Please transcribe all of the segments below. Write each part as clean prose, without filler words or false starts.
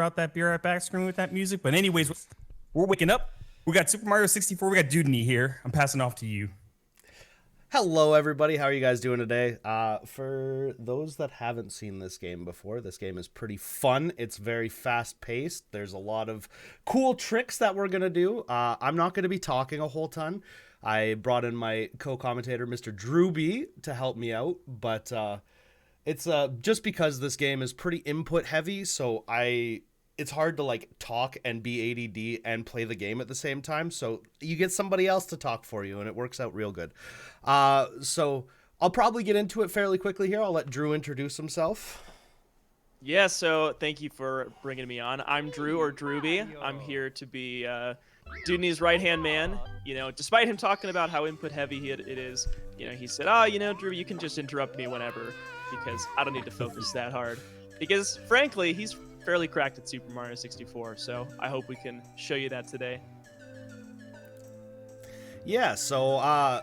out that beer at back screen with that music. But anyways, we're waking up. We got Super Mario 64. We got Dewdney here. I'm passing off to you. Hello, everybody. How are you guys doing today? For those that haven't seen this game before, this game is pretty fun. It's very fast-paced. There's a lot of cool tricks that we're going to do. I'm not going to be talking a whole ton. I brought in my co-commentator, Mr. Drewby, to help me out, but it's just because this game is pretty input heavy, so it's hard to like talk and be ADD and play the game at the same time. So you get somebody else to talk for you, and it works out real good. So I'll probably get into it fairly quickly here. I'll let Drew introduce himself. Yeah, so thank you for bringing me on. I'm Drew, or Drewby. I'm here to be Dewdney's right-hand man. You know, despite him talking about how input-heavy it is, you know, he said, oh, you know, Drew, you can just interrupt me whenever, because I don't need to focus that hard. Because, frankly, he's fairly cracked at Super Mario 64, so I hope we can show you that today. Yeah, so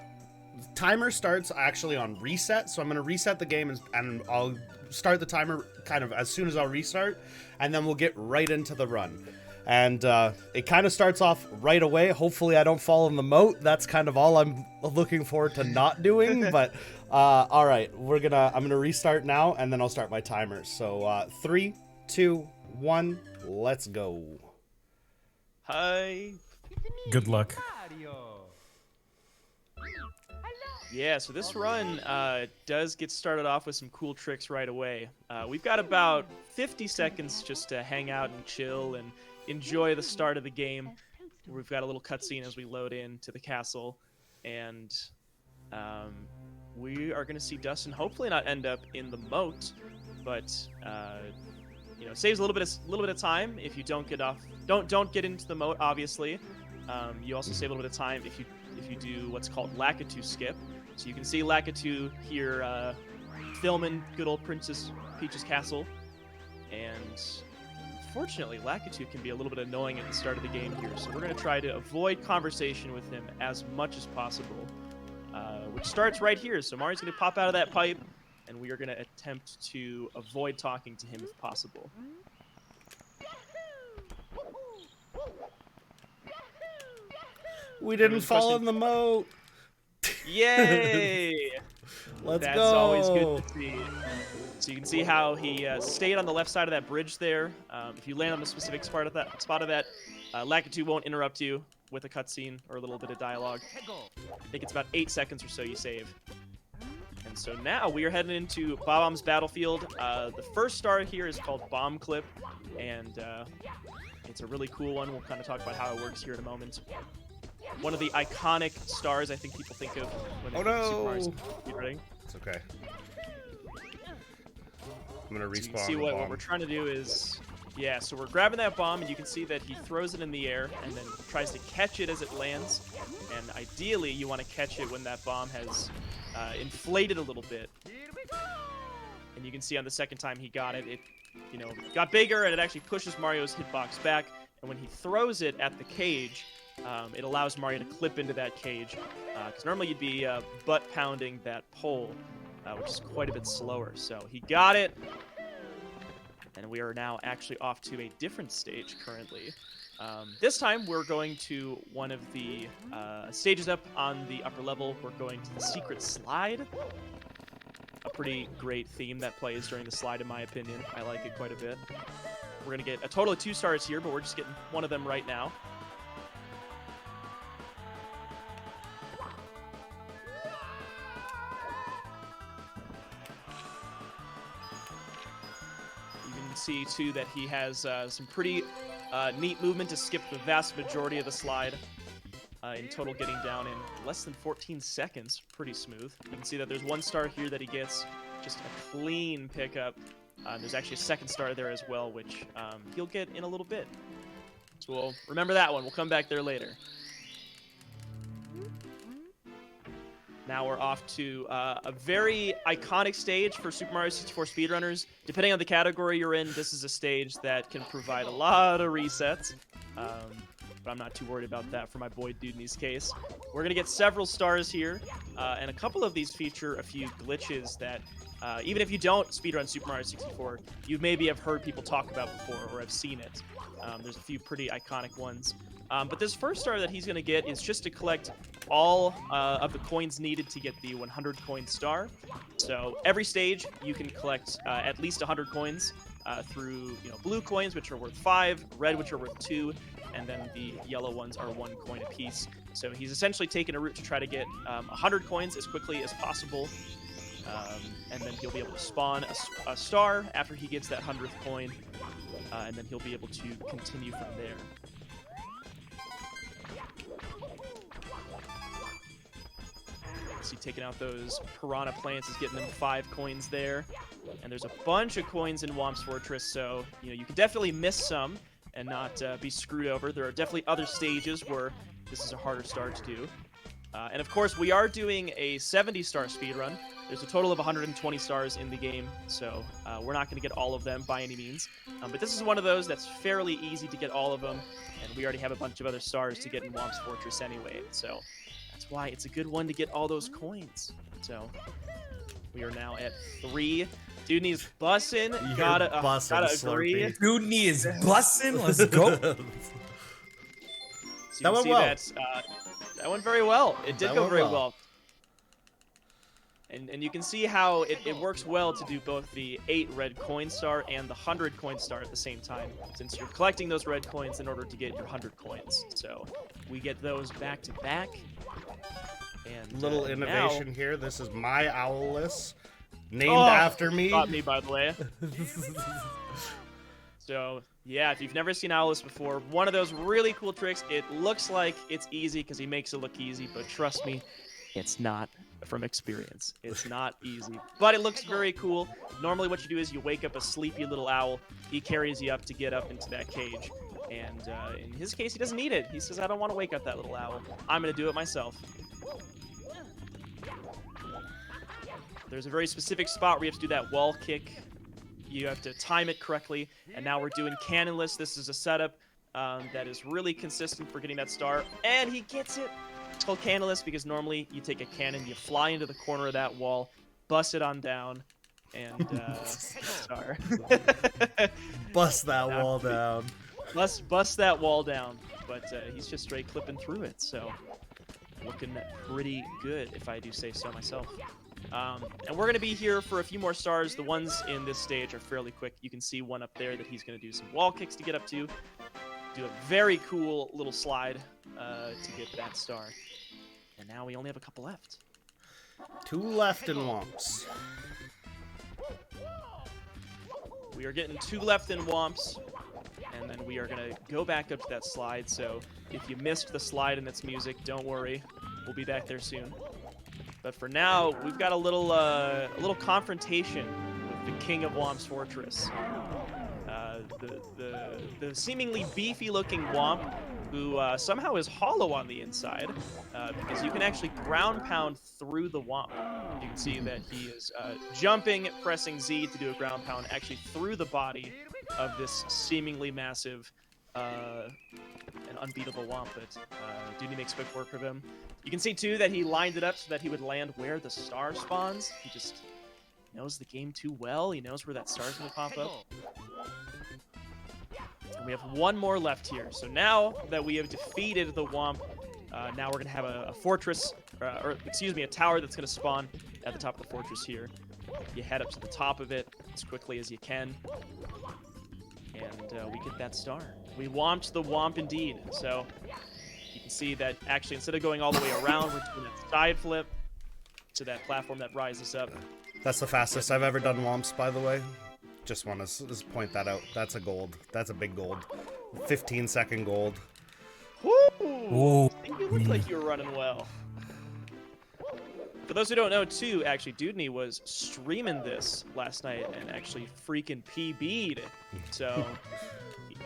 timer starts actually on reset, so I'm going to reset the game and I'll start the timer kind of as soon as I'll restart, and then we'll get right into the run. And it kind of starts off right away. Hopefully I don't fall in the moat. That's kind of all I'm looking forward to not doing. But all right, I'm gonna restart now, and then I'll start my timer. So 3, 2, 1, let's go. Hi. Good luck. Yeah, so this run does get started off with some cool tricks right away. We've got about 50 seconds just to hang out and chill and enjoy the start of the game. We've got a little cutscene as we load into the castle, and we are going to see Dustin hopefully not end up in the moat, but you know, saves a little bit of time if you don't get off, don't get into the moat. Obviously, you also save a little bit of time if you do what's called Lakitu skip. So you can see Lakitu here filming good old Princess Peach's castle, and unfortunately Lakitu can be a little bit annoying at the start of the game here, so we're going to try to avoid conversation with him as much as possible, which starts right here. So Mario's going to pop out of that pipe, and we are going to attempt to avoid talking to him if possible. We didn't fall in the moat. Yay! Let's That's go. always good to see. So you can see how he stayed on the left side of that bridge there. If you land on the specific spot of that, Lakitu won't interrupt you with a cutscene or a little bit of dialogue. I think it's about 8 seconds or so you save. And so now we are heading into Bob-omb's Battlefield. The first star here is called Bomb Clip, and it's a really cool one. We'll kind of talk about how it works here in a moment. One of the iconic stars I think people think of when they think of Super Mario speedrunning. It's okay. I'm gonna respawn. So you can see what we're trying to do is, yeah, so we're grabbing that bomb, and you can see that he throws it in the air and then tries to catch it as it lands. And ideally, you want to catch it when that bomb has inflated a little bit. And you can see on the second time he got it, it, you know, got bigger, and it actually pushes Mario's hitbox back. And when he throws it at the cage, it allows Mario to clip into that cage, because normally you'd be butt-pounding that pole, which is quite a bit slower. So he got it, and we are now actually off to a different stage currently. This time we're going to one of the stages up on the upper level. We're going to the secret slide. A pretty great theme that plays during the slide, in my opinion. I like it quite a bit. We're going to get a total of 2 stars here, but we're just getting one of them right now. See too that he has some pretty neat movement to skip the vast majority of the slide, in total getting down in less than 14 seconds. Pretty smooth. You can see that there's 1 star here that he gets just a clean pickup. There's actually a 2nd star there as well, which he'll get in a little bit, so we'll remember that one. We'll come back there later. Now we're off to a very iconic stage for Super Mario 64 speedrunners. Depending on the category you're in, this is a stage that can provide a lot of resets. But I'm not too worried about that for my boy Dewdney's case. We're going to get several stars here, and a couple of these feature a few glitches that even if you don't speedrun Super Mario 64, you maybe have heard people talk about before or have seen it. There's a few pretty iconic ones. But this first star that he's going to get is just to collect all of the coins needed to get the 100 coin star. So every stage, you can collect at least 100 coins through blue coins, which are worth 5, red, which are worth 2, and then the yellow ones are 1 coin apiece. So he's essentially taken a route to try to get 100 coins as quickly as possible. And then he'll be able to spawn a star after he gets that 100th coin, and then he'll be able to continue from there. See, taking out those piranha plants is getting them 5 coins there, and there's a bunch of coins in Womp's Fortress, so you can definitely miss some and not be screwed over. There are definitely other stages where this is a harder star to do. And of course, we are doing a 70-star speedrun. There's a total of 120 stars in the game, so we're not going to get all of them by any means. But this is one of those that's fairly easy to get all of them, and we already have a bunch of other stars to get in Womp's Fortress anyway, so that's why it's a good one to get all those coins. So we are now at 3. Dewdney's bussin'. Gotta agree. Dewdney is bussin'. Let's go. So That went well. That went very well. It did That go went very well. well. And you can see how it works well to do both the 8 red coin star and the 100 coin star at the same time, since you're collecting those red coins in order to get your 100 coins. So we get those back to back. And Little innovation now, here. This is my Owless, named after me. Got me, by the way. So yeah, if you've never seen Owless before, one of those really cool tricks. It looks like it's easy because he makes it look easy, but trust me, it's not. From experience, it's not easy, but it looks very cool. Normally what you do is you wake up a sleepy little owl. He carries you up to get up into that cage, and in his case, he doesn't need it. He says, I don't want to wake up that little owl. I'm gonna do it myself. There's a very specific spot where you have to do that wall kick. You have to time it correctly, and now we're doing cannonless. This is a setup that is really consistent for getting that star, and he gets it. It's called cannonless because normally you take a cannon, you fly into the corner of that wall, bust it on down, and star. Bust that wall down. Bust that wall down, but he's just straight clipping through it, so looking pretty good, if I do say so myself. And we're going to be here for a few more stars. The ones in this stage are fairly quick. You can see one up there that he's going to do some wall kicks to get up to. Do a very cool little slide to get that star. And now we only have a couple left. 2 left in Womps. We are getting 2 left in Womps. And then we are going to go back up to that slide. So if you missed the slide and its music, don't worry. We'll be back there soon. But for now, we've got a little confrontation with the king of Womp's Fortress. The seemingly beefy-looking Womp, who somehow is hollow on the inside, because you can actually ground pound through the Womp. You can see that he is jumping, pressing Z to do a ground pound, actually through the body of this seemingly massive and unbeatable Womp. But Dewdney makes quick work of him. You can see, too, that he lined it up so that he would land where the star spawns. He just knows the game too well. He knows where that star's going to pop up. And we have one more left here. So now that we have defeated the Womp, now we're going to have a fortress, or excuse me, a tower that's going to spawn at the top of the fortress here. You head up to the top of it as quickly as you can. And we get that star. We womped the Womp indeed. So you can see that actually instead of going all the way around, we're doing that side flip to that platform that rises up. That's the fastest I've ever done Womps, by the way. Just want to just point that out. That's a gold. That's a big gold. 15-second gold. Woo! Whoa. You looked like you were running well. For those who don't know, too, actually, Dewdney was streaming this last night and actually freaking PB'd. So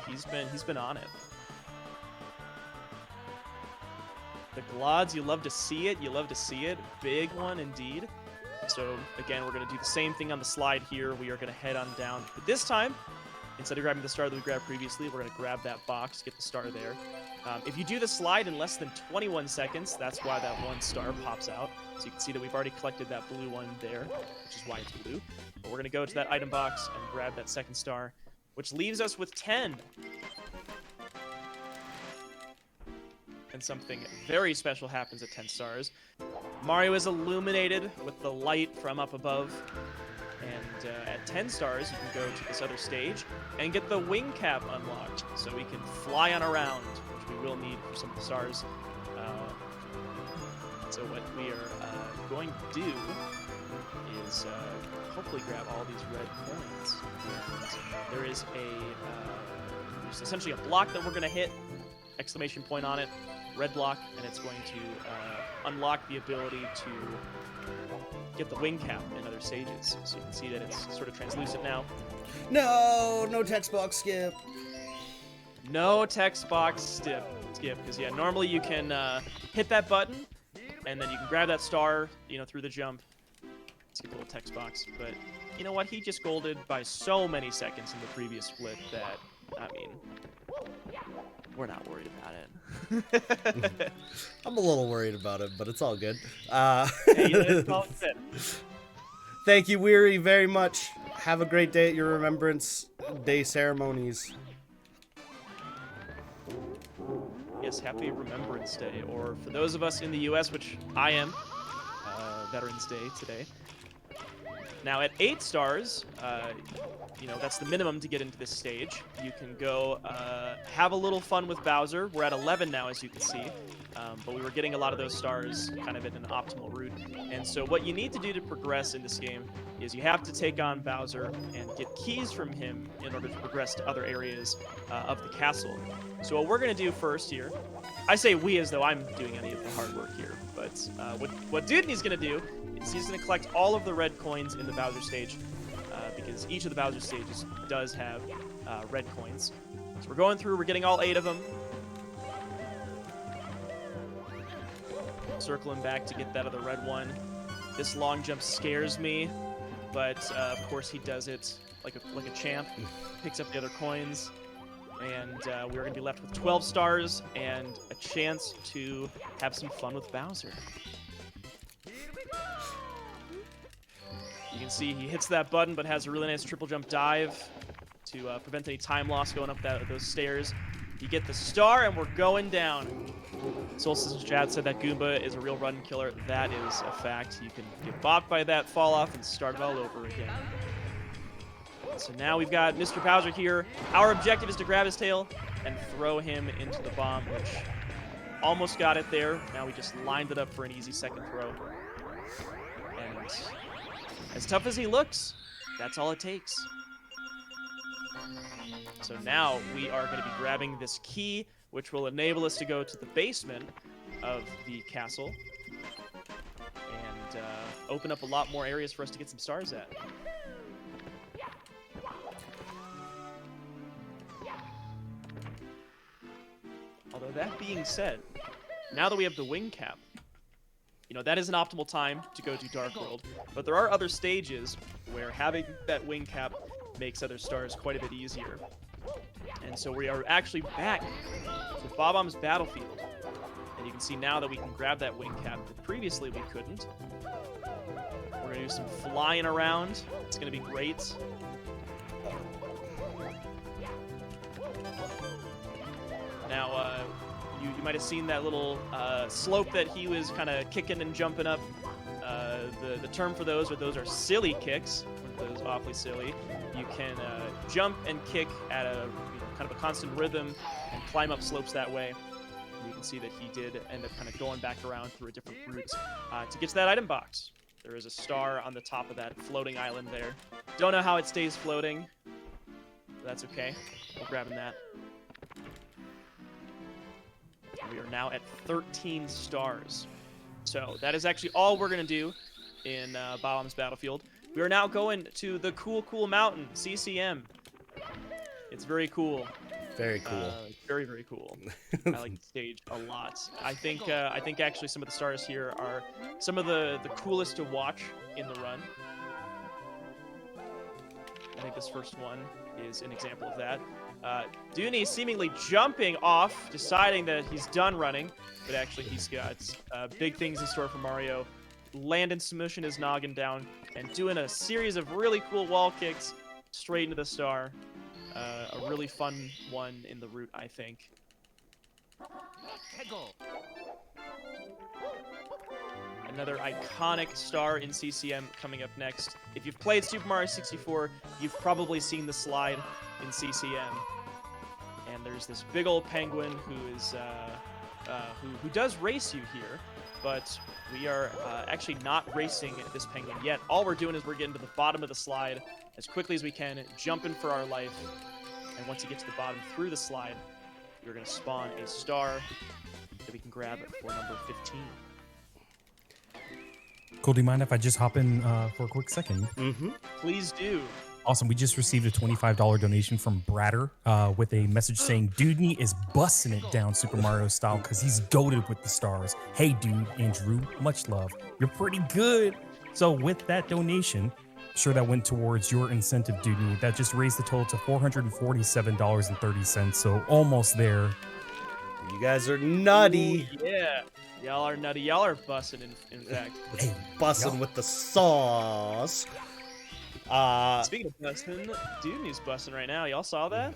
he's been on it. The Glods, you love to see it. You love to see it. Big one indeed. So again, we're going to do the same thing on the slide here. We are going to head on down. But this time, instead of grabbing the star that we grabbed previously, we're going to grab that box, get the star there. If you do the slide in less than 21 seconds, that's why that 1 star pops out. So you can see that we've already collected that blue one there, which is why it's blue. But we're going to go to that item box and grab that 2nd star, which leaves us with 10. And something very special happens at 10 stars. Mario is illuminated with the light from up above. And at 10 stars, you can go to this other stage and get the wing cap unlocked. So we can fly on around, which we will need for some of the stars. So what we are going to do is hopefully grab all these red coins. And there is there's essentially a block that we're going to hit, exclamation point on it, red block, and it's going to unlock the ability to get the wing cap in other stages. So you can see that it's sort of translucent now. No text box skip. No text box skip, because yeah, normally you can hit that button, and then you can grab that star, through the jump, skip a little text box. But you know what? He just golded by so many seconds in the previous split that, I mean, we're not worried about it. I'm a little worried about it, but it's all good. Hey, it's all good. Thank you, Weary, very much. Have a great day at your Remembrance Day ceremonies. Yes, happy Remembrance Day, or for those of us in the U.S., which I am, Veterans Day today. Now, at 8 stars, that's the minimum to get into this stage. You can go have a little fun with Bowser. We're at 11 now, as you can see, but we were getting a lot of those stars kind of in an optimal route. And so what you need to do to progress in this game is you have to take on Bowser and get keys from him in order to progress to other areas of the castle. So what we're going to do first here, I say we as though I'm doing any of the hard work here, but what Dewdney's going to do is he's going to collect all of the red coins in the Bowser stage, because each of the Bowser stages does have red coins. So we're going through, we're getting all 8 of them. Circling back to get that other red one. This long jump scares me, but of course he does it like a champ. Picks up the other coins, and we're going to be left with 12 stars and a chance to have some fun with Bowser. You can see he hits that button, but has a really nice triple jump dive to prevent any time loss going up those stairs. You get the star, and we're going down. Solstice's chat said that Goomba is a real run killer. That is a fact. You can get bopped by that, fall off, and start it all over again. So now we've got Mr. Bowser here. Our objective is to grab his tail and throw him into the bomb, which almost got it there. Now we just lined it up for an easy second throw. And as tough as he looks, that's all it takes. So now we are going to be grabbing this key, which will enable us to go to the basement of the castle and open up a lot more areas for us to get some stars at. Although that being said, now that we have the wing cap, that is an optimal time to go to Dark World, but there are other stages where having that wing cap makes other stars quite a bit easier. And so we are actually back to Bob-omb's Battlefield. And you can see now that we can grab that wing cap that previously we couldn't. We're going to do some flying around. It's going to be great. Now, you might have seen that little slope that he was kind of kicking and jumping up. The term for those are silly kicks. Those awfully silly. You can jump and kick at a kind of a constant rhythm and climb up slopes that way. And you can see that he did end up kind of going back around through a different route to get to that item box. There is a star on the top of that floating island there. Don't know how it stays floating, but that's okay. We're grabbing that. We are now at 13 stars. So that is actually all we're going to do in Bob-omb's Battlefield. We are now going to the Cool Mountain, CCM. It's very cool. Very cool. Very, very cool. I like the stage a lot. I think actually some of the stars here are some of the coolest to watch in the run. I think this first one is an example of that. Dewdney seemingly jumping off, deciding that he's done running, but actually he's got big things in store for Mario. Landing smushing his noggin down and doing a series of really cool wall kicks straight into the star. A really fun one in the route, I think. Another iconic star in CCM coming up next. If you've played Super Mario 64, you've probably seen the slide in CCM. And there's this big old penguin who is who does race you here, but we are actually not racing this penguin yet. All we're doing is we're getting to the bottom of the slide as quickly as we can, jumping for our life. And once you get to the bottom through the slide, you're going to spawn a star that we can grab for number 15. Cool, do you mind if I just hop in for a quick second? Mm-hmm. Please do. Awesome. We just received a $25 donation from Bratter with a message saying Dewdney is busting it down Super Mario style because he's goated with the stars. Hey, dude, Andrew, much love. You're pretty good. So with that donation, sure that went towards your incentive, Dewdney. That just raised the total to $447.30. So almost there. You guys are nutty. Ooh, yeah. Y'all are nutty. Y'all are busting, in fact. Hey, Bussin' with the sauce. Speaking of busting, Dewdney's busting right now. Y'all saw that?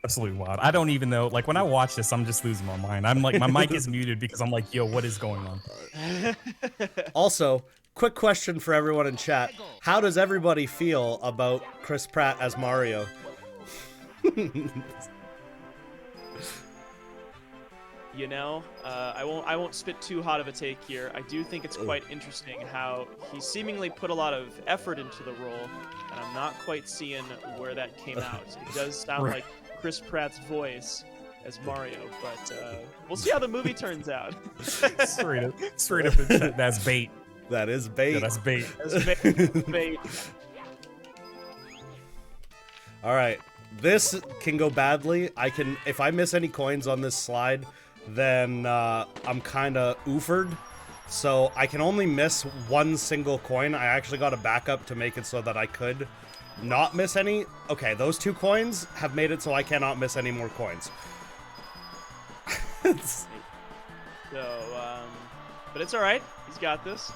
absolutely wild. I don't even know. Like when I watch this, I'm just losing my mind. I'm like, my mic is muted because I'm like, yo, what is going on? Also, quick question for everyone in chat. How does everybody feel about Chris Pratt as Mario? You know, I won't spit too hot of a take here. I do think it's quite interesting how he seemingly put a lot of effort into the role, and I'm not quite seeing where that came out. It does sound like Chris Pratt's voice as Mario, but we'll see how the movie turns out. straight up, that's bait. That is bait. Yeah, that's bait. That's bait. All right, this can go badly. If I miss any coins on this slide, then I'm kind of oofered. So I can only miss one single coin. I actually got a backup to make it so that I could not miss any. Okay, those 2 coins have made it so I cannot miss any more coins. So, but it's all right. He's got this.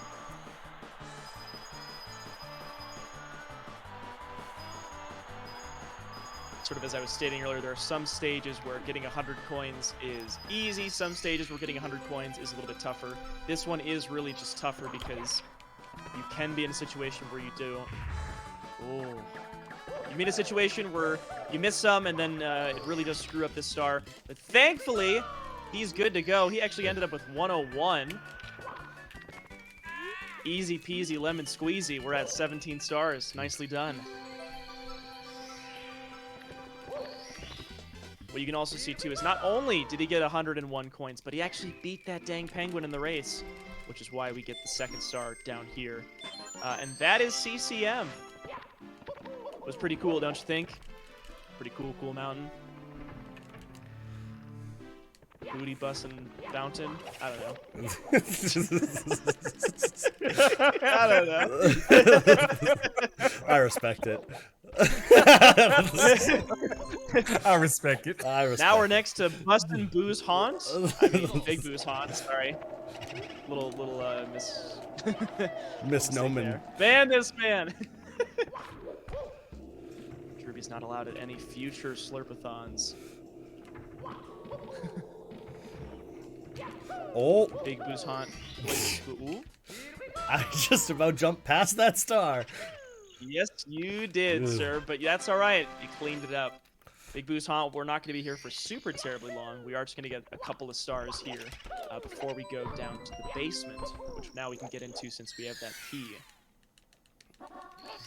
Sort of as I was stating earlier, there are some stages where getting 100 coins is easy. Some stages where getting 100 coins is a little bit tougher. This one is really just tougher because you can be in a situation where you do. Oh. You mean a situation where you miss some and then it really does screw up this star. But thankfully, he's good to go. He actually ended up with 101. Easy peasy lemon squeezy. We're at 17 stars. Nicely done. What you can also see, too, is not only did he get 101 coins, but he actually beat that dang penguin in the race, which is why we get the 2nd star down here. And that is CCM. It was pretty cool, don't you think? Pretty cool mountain. Booty bussin' fountain? I don't know. I don't know. I respect it. I respect it. Now we're next to Bustin' Boo's Haunt. I mean, Big Boo's Haunt, sorry. Little misnomen. Ban this man! Kirby's not allowed at any future Slurpathons. Oh, Big Boo's Haunt. Ooh. I just about jumped past that star. Yes, you did, sir, but that's all right. You cleaned it up. Big Boo's Haunt, we're not going to be here for super terribly long. We are just going to get a couple of stars here before we go down to the basement, which now we can get into since we have that key.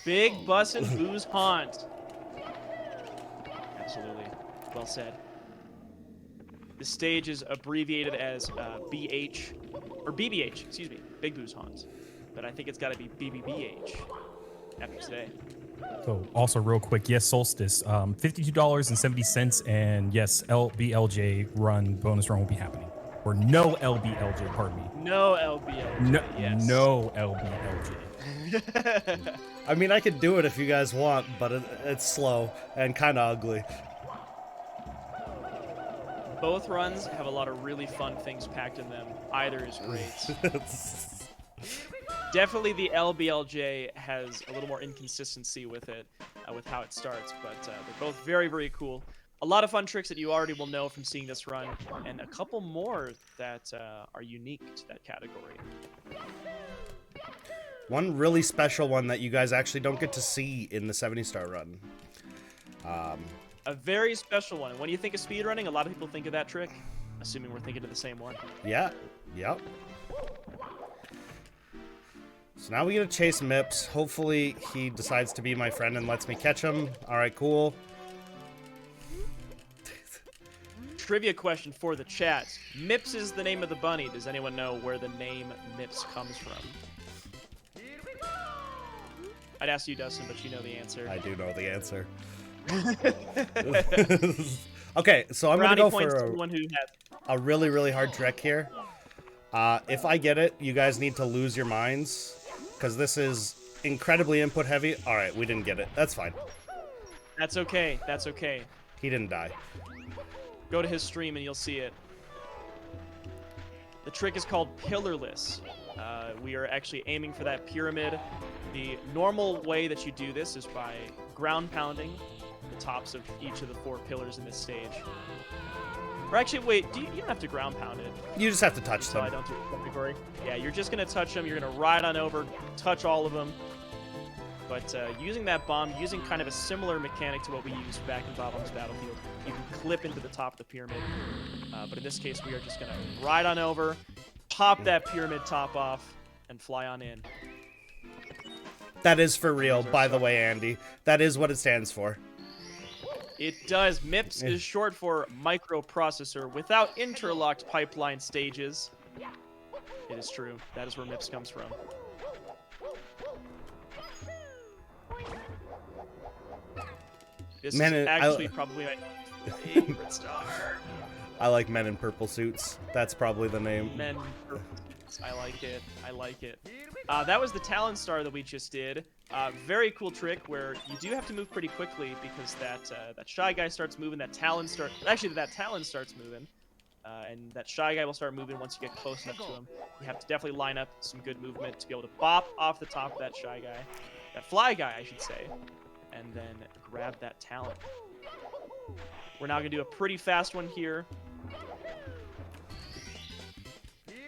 Big Bussin' Boo's Haunt. Absolutely. Well said. The stage is abbreviated as BH, or BBH, excuse me, Big Boo's Haunt. But I think it's got to be BBBH after today. So also real quick, yes, Solstice, $52.70, and yes, LBLJ bonus run will be happening. Or no LBLJ, pardon me. No LBLJ, No, yes. no LBLJ. I mean, I could do it if you guys want, but it's slow and kind of ugly. Both runs have a lot of really fun things packed in them. Either is great. Definitely the LBLJ has a little more inconsistency with it, with how it starts, but they're both very, very cool. A lot of fun tricks that you already will know from seeing this run, and a couple more that are unique to that category. One really special one that you guys actually don't get to see in the 70-star run. A very special one. When you think of speedrunning, a lot of people think of that trick, assuming we're thinking of the same one. Yeah, yep. So now we get to chase Mips. Hopefully he decides to be my friend and lets me catch him. All right, cool. Trivia question for the chat. Mips is the name of the bunny. Does anyone know where the name Mips comes from? I'd ask you, Dustin, but you know the answer. I do know the answer. Okay, so I'm going to go for a really, really hard trick here. If I get it, you guys need to lose your minds, because this is incredibly input heavy. All right, we didn't get it. That's fine. That's okay. That's okay. He didn't die. Go to his stream and you'll see it. The trick is called pillarless. We are actually aiming for that pyramid. The normal way that you do this is by ground pounding the tops of each of the 4 pillars in this stage. Or actually, wait, you don't have to ground pound it. You just have to touch So them. I don't do it category. Yeah, you're just going to touch them. You're going to ride on over, touch all of them. But using that bomb, using kind of a similar mechanic to what we used back in Bob-omb's Battlefield, you can clip into the top of the pyramid. But in this case, we are just going to ride on over, pop that pyramid top off, and fly on in. That is for real, by the way, Andy. That is what it stands for. It does. MIPS is short for microprocessor without interlocked pipeline stages. It is true. That is where MIPS comes from. This is actually probably my favorite star. I like Men in Purple Suits. That's probably the name. Men in Purple Suits. I like it. I like it. That was the Talon Star that we just did. Very cool trick where you do have to move pretty quickly because that Shy Guy starts moving. That Talon starts moving. And that Shy Guy will start moving once you get close enough to him. You have to definitely line up some good movement to be able to bop off the top of that Shy Guy. That Fly Guy, I should say. And then grab that Talon. We're now going to do a pretty fast one here.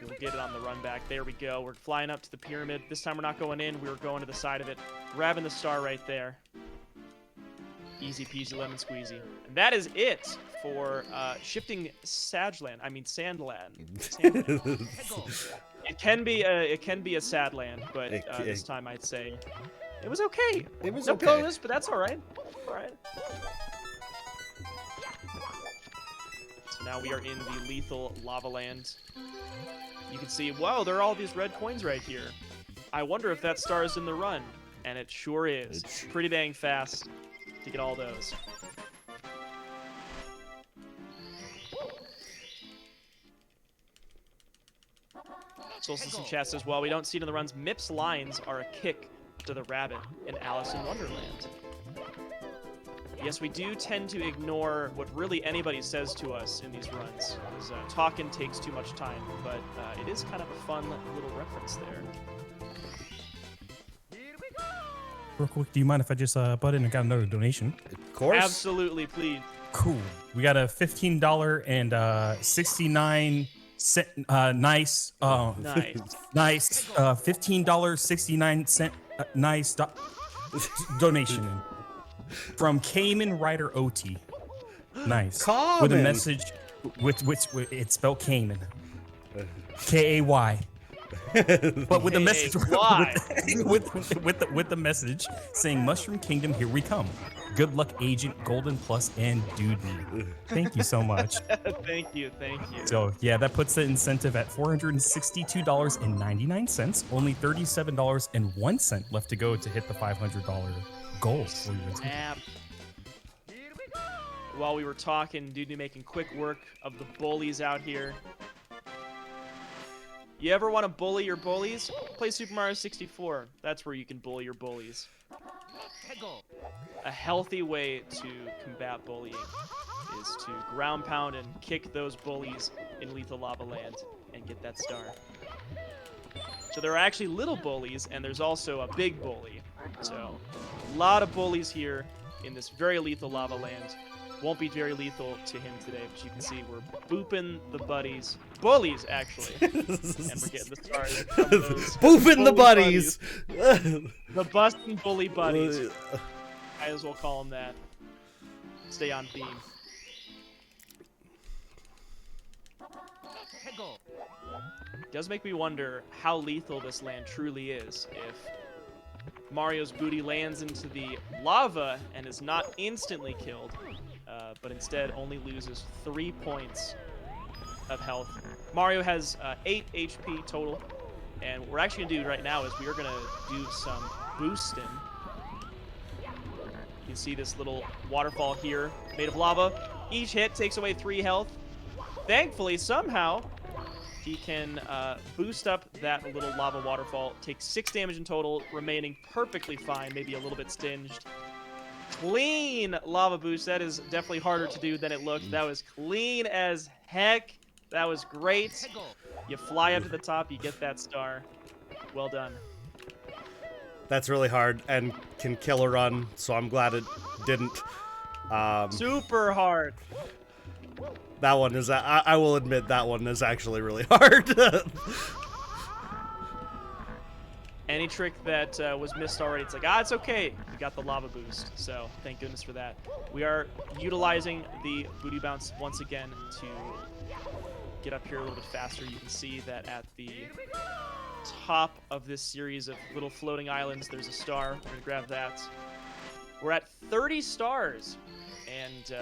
We'll get it on the run back. There we go. We're flying up to the pyramid. This time we're not going in. We're going to the side of it. Grabbing the star right there. Easy peasy lemon squeezy. And that is it for shifting Sandland. It can be a sad land, but this time I'd say it was okay. It was no okay. pillarless, but that's all right. All right. So now we are in the lethal lava land. You can see, wow, there are all these red coins right here. I wonder if that star is in the run, and it sure is. It's pretty dang fast to get all those. Solstice in chat says, well, we don't see it in the runs. Mip's lines are a kick to the rabbit in Alice in Wonderland. Yes, we do tend to ignore what really anybody says to us in these runs, because talking takes too much time, but it is kind of a fun little reference there. Real quick, do you mind if I just butt in and got another donation? Of course. Absolutely, please. Cool. We got a $15 and 69 cent nice nice $15 69 cent nice donation from Cayman Rider OT. Nice. Common. With a message with it's spelled Cayman. K-A-Y. But with the message with the message saying Mushroom Kingdom, here we come. Good luck, Agent Golden Plus and Dewdney. Thank you so much. Thank you. So yeah, that puts the incentive at $462.99. Only $37.01 left to go to hit the $500 goal for your team. While we were talking, Dewdney making quick work of the bullies out here. You ever want to bully your bullies? Play Super Mario 64. That's where you can bully your bullies. A healthy way to combat bullying is to ground pound and kick those bullies in Lethal Lava Land and get that star. So there are actually little bullies, and there's also a big bully. So a lot of bullies here in this very lethal lava land. Won't be very lethal to him today, but you can see we're booping the bullies actually, and we're getting the stars from those booping the buddies. The busting bully buddies. Might as well call them that. Stay on theme. It does make me wonder how lethal this land truly is. If Mario's booty lands into the lava and is not instantly killed, but instead only loses 3 points of health. Mario has 8 HP total, and what we're actually going to do right now is we are going to do some boosting. You can see this little waterfall here made of lava. Each hit takes away 3 health. Thankfully, somehow, he can boost up that little lava waterfall, take 6 damage in total, remaining perfectly fine, maybe a little bit stinged. Clean lava boost. That is definitely harder to do than it looked. That was clean as heck. That was great. You fly up to the top, you get that star. Well done. That's really hard and can kill a run, so I'm glad it didn't. Super hard. That one is, I will admit, that one is actually really hard. Any trick that was missed already, it's like, it's okay. We got the lava boost, so thank goodness for that. We are utilizing the booty bounce once again to get up here a little bit faster. You can see that at the top of this series of little floating islands, there's a star. We're going to grab that. We're at 30 stars, and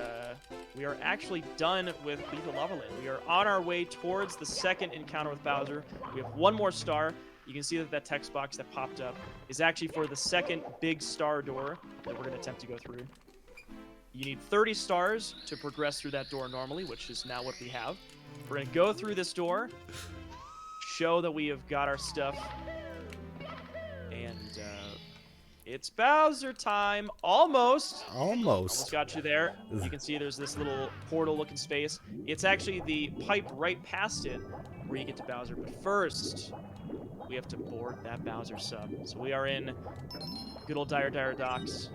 we are actually done with Lethal Lava Land. We are on our way towards the second encounter with Bowser. We have 1 more star. You can see that that text box that popped up is actually for the second big star door that we're going to attempt to go through. You need 30 stars to progress through that door normally, which is now what we have. We're going to go through this door, show that we have got our stuff, and it's Bowser time. Almost got you there. You can see there's this little portal-looking space. It's actually the pipe right past it where you get to Bowser. But first, we have to board that Bowser sub. So we are in good old Dire Docks,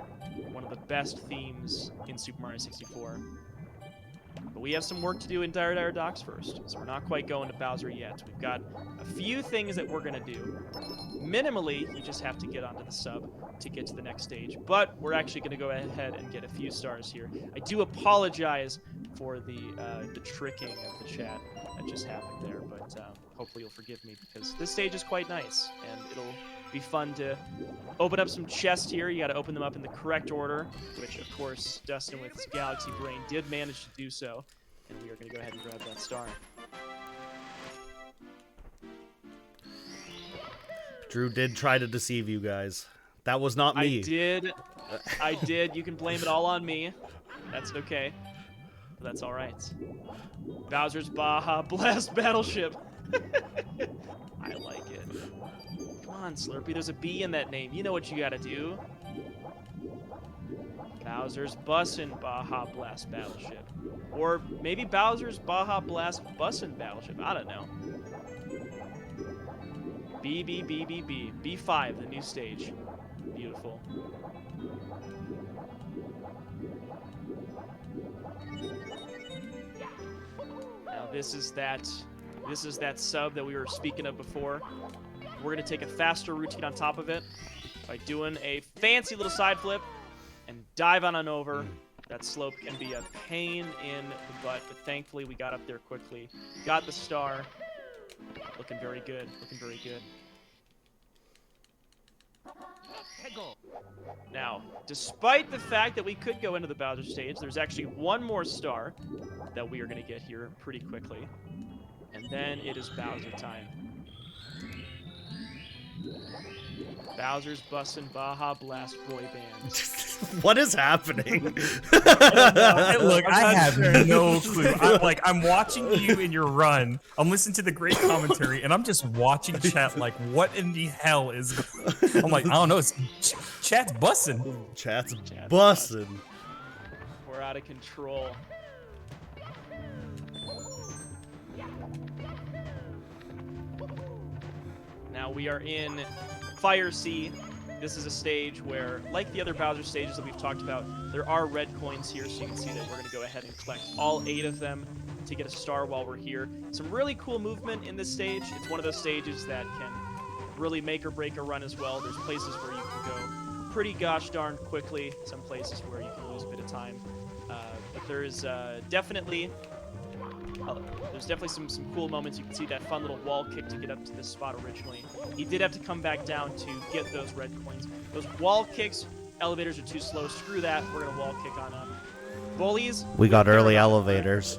one of the best themes in Super Mario 64. But we have some work to do in Dire Docks first, so we're not quite going to Bowser yet. We've got a few things that we're going to do. Minimally, you just have to get onto the sub to get to the next stage, but we're actually going to go ahead and get a few stars here. I do apologize for the tricking of the chat that just happened there, but hopefully you'll forgive me, because this stage is quite nice, and it'll be fun to open up some chests here. You got to open them up in the correct order, which, of course, Dustin with his galaxy brain did manage to do so, and we are going to go ahead and grab that star. Drew did try to deceive you guys. That was not me. I did. You can blame it all on me. That's okay. That's all right. Bowser's Baja Blast Battleship. I like it. Come on, Slurpee. There's a B in that name. You know what you gotta do. Bowser's Bussin' Baja Blast Battleship. Or maybe Bowser's Baja Blast Bussin' Battleship. I don't know. B. B5, the new stage. Beautiful. Now this is that sub that we were speaking of before. We're gonna take a faster routine on top of it by doing a fancy little side flip and dive on over. That slope can be a pain in the butt, but thankfully we got up there quickly. Got the star. Looking very good. Looking very good. Now, despite the fact that we could go into the Bowser stage, there's actually 1 more star that we are going to get here pretty quickly. And then it is Bowser time. Bowser's bussin' Baja Blast boy band. What is happening? Look, I have no clue. I'm watching you in your run. I'm listening to the great commentary, and I'm just watching chat like, what in the hell is... I'm like, I don't know. Chat's bussin'. Chat's bussin'. We're out of control. Now we are in Fire Sea. This is a stage where, like the other Bowser stages that we've talked about, there are red coins here, so you can see that we're going to go ahead and collect all 8 of them to get a star while we're here. Some really cool movement in this stage. It's one of those stages that can really make or break a run as well. There's places where you can go pretty gosh darn quickly, some places where you can lose a bit of time. But there's definitely some cool moments. You can see that fun little wall kick to get up to this spot originally. He did have to come back down to get those red coins. Those wall kicks, elevators are too slow. Screw that. We're going to wall kick on up. Bullies. We got early elevators.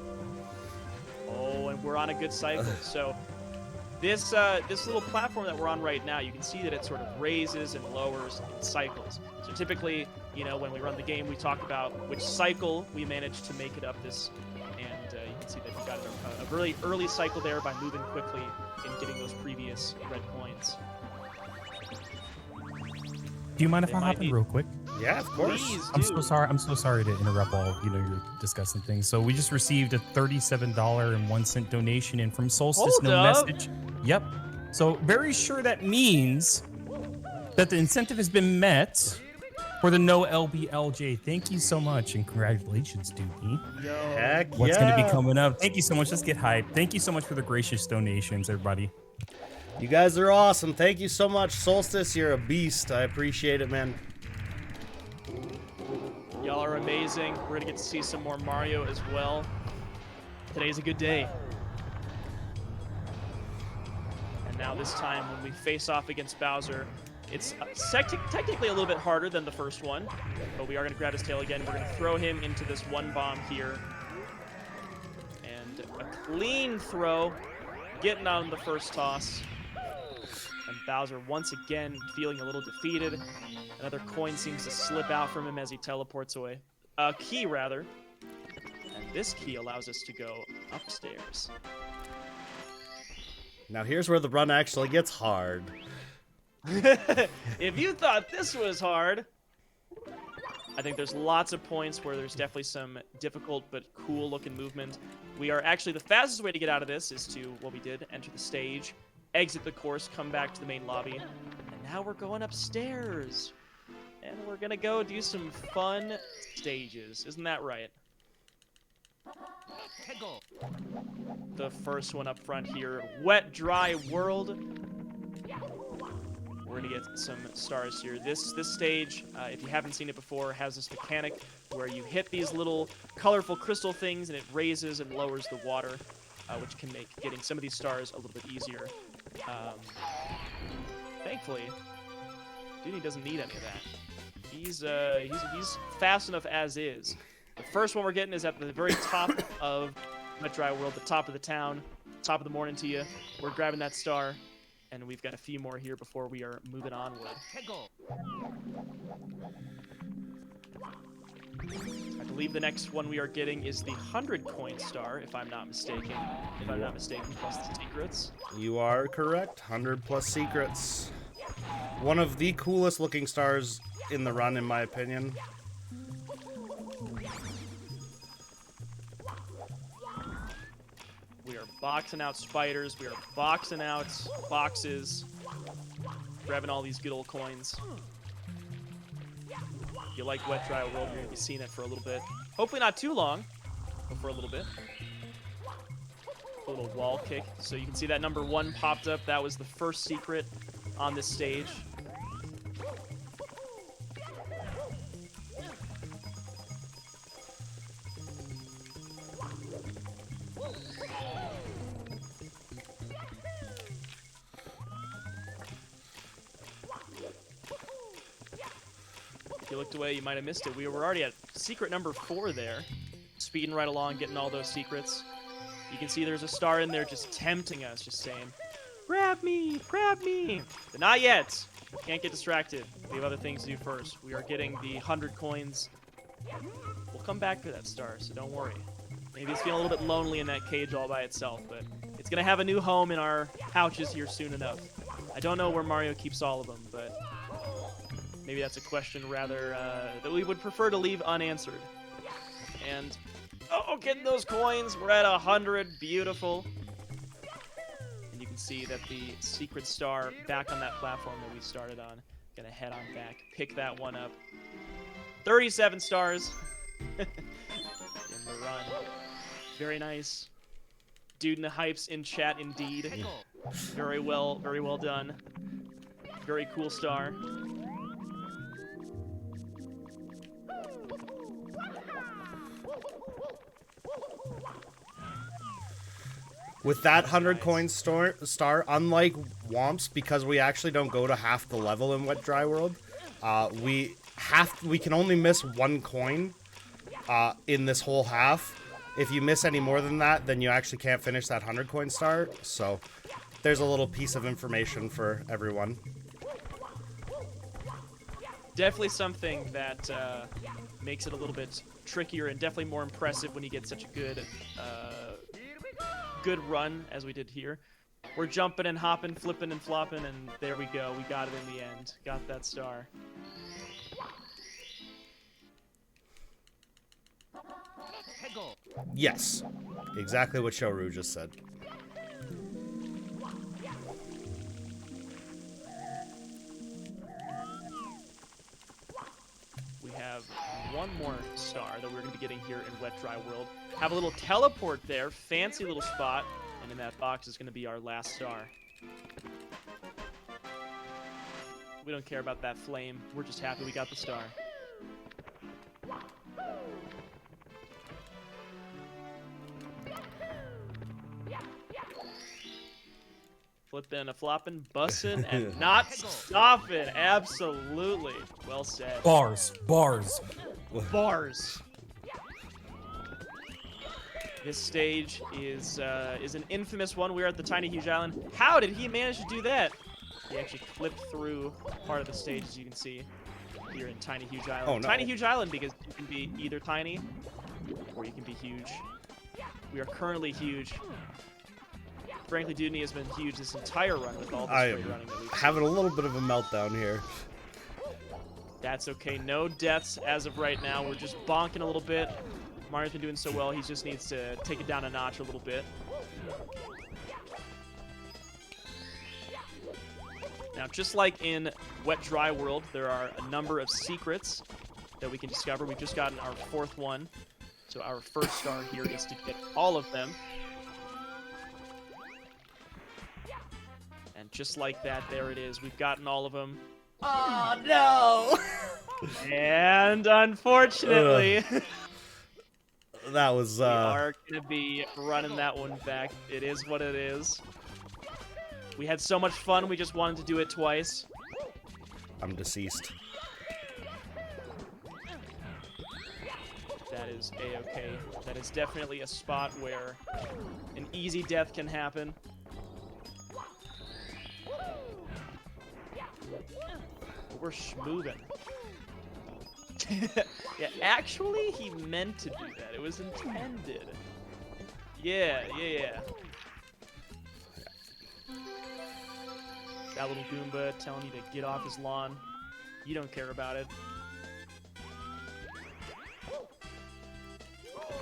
Oh, and we're on a good cycle. So this little platform that we're on right now, you can see that it sort of raises and lowers in cycles. So typically, you know, when we run the game, we talk about which cycle we managed to make it up this. You can see that he got a really early cycle there by moving quickly and getting those previous red coins. Do you mind if I hop in real quick? Yeah, of course. Please do. I'm so sorry. I'm so sorry to interrupt all, you're discussing things. So we just received a $37.01 donation in from Solstice. Hold No up. message. Yep. So very sure that means that the incentive has been met for the no LBLJ. Thank you so much and congratulations, Dewdney. Heck What's yeah. going to be coming up? Thank you so much. Let's get hyped. Thank you so much for the gracious donations, everybody. You guys are awesome. Thank you so much, Solstice. You're a beast. I appreciate it, man. Y'all are amazing. We're going to get to see some more Mario as well. Today's a good day. And now this time when we face off against Bowser, it's technically a little bit harder than the first one, but we are going to grab his tail again. We're going to throw him into this one bomb here. And a clean throw, getting on the first toss. And Bowser once again feeling a little defeated. Another coin seems to slip out from him as he teleports away. A key, rather. And this key allows us to go upstairs. Now here's where the run actually gets hard. If you thought this was hard, I think there's lots of points where there's definitely some difficult but cool looking movement. We are actually, the fastest way to get out of this is to, what we did, enter the stage, exit the course, come back to the main lobby, and now we're going upstairs. And we're gonna go do some fun stages. Isn't that right? The first one up front here, Wet Dry World. We're gonna get some stars here. This stage, if you haven't seen it before, has this mechanic where you hit these little colorful crystal things and it raises and lowers the water, which can make getting some of these stars a little bit easier. Thankfully, Dewdney doesn't need any of that. He's fast enough as is. The first one we're getting is at the very top of Wet Dry World, the top of the town, top of the morning to you. We're grabbing that star. And we've got a few more here before we are moving onward. I believe the next one we are getting is the 100 coin star, if I'm not mistaken. If I'm not mistaken, plus the secrets. You are correct. 100 plus secrets. One of the coolest looking stars in the run, in my opinion. We are boxing out spiders. We are boxing out boxes. Grabbing all these good old coins. If you like Wet Dry World, you're going to be seeing it for a little bit. Hopefully not too long, but for a little bit. A little wall kick. So you can see that number 1 popped up. That was the first secret on this stage. If you looked away, you might have missed it. We were already at secret number 4 there. Speeding right along, getting all those secrets. You can see there's a star in there just tempting us, just saying, Grab me! Grab me! But not yet. Can't get distracted. We have other things to do first. We are getting the 100 coins. We'll come back for that star, so don't worry. Maybe it's feeling a little bit lonely in that cage all by itself, but it's going to have a new home in our pouches here soon enough. I don't know where Mario keeps all of them, but maybe that's a question rather that we would prefer to leave unanswered. And, oh, getting those coins. We're at 100. Beautiful. And you can see that the secret star back on that platform that we started on. Gonna head on back, pick that one up. 37 stars in the run. Very nice. Dewdney hypes in chat indeed. Very well done. Very cool star. With that 100 coin star, unlike Womps, because we actually don't go to half the level in Wet Dry World, we can only miss 1 coin in this whole half. If you miss any more than that, then you actually can't finish that 100 coin star. So there's a little piece of information for everyone. Definitely something that makes it a little bit trickier and definitely more impressive when you get such a good run as we did here. We're jumping and hopping, flipping and flopping, and there we go. We got it in the end. Got that star. Yes, exactly what Shoru just said. We have one more star that we're going to be getting here in Wet Dry World. Have a little teleport there, fancy little spot, and in that box is going to be our last star. We don't care about that flame. We're just happy we got the star. Flipping, a flopping, bussin', and not stopping. Absolutely. Well said. Bars, bars. Bars. This stage is an infamous one. We're at the Tiny Huge Island. How did he manage to do that? He actually flipped through part of the stage, as you can see here in Tiny Huge Island. Oh, no. Tiny Huge Island because you can be either tiny or you can be huge. We are currently huge. Frankly, Dewdney has been huge this entire run with all this great running that we've seen. Having a little bit of a meltdown here. That's okay. No deaths as of right now. We're just bonking a little bit. Mario's been doing so well, he just needs to take it down a notch a little bit. Now, just like in Wet Dry World, there are a number of secrets that we can discover. We've just gotten our 4th one. So our first star here is to get all of them. And just like that, there it is. We've gotten all of them. Oh, no! And unfortunately, that was, we are going to be running that one back. It is what it is. We had so much fun, we just wanted to do it twice. I'm deceased. That is a-okay. That is definitely a spot where an easy death can happen. But we're schmoovin'. Yeah, actually, he meant to do that. It was intended. Yeah. That little Goomba telling you to get off his lawn. You don't care about it.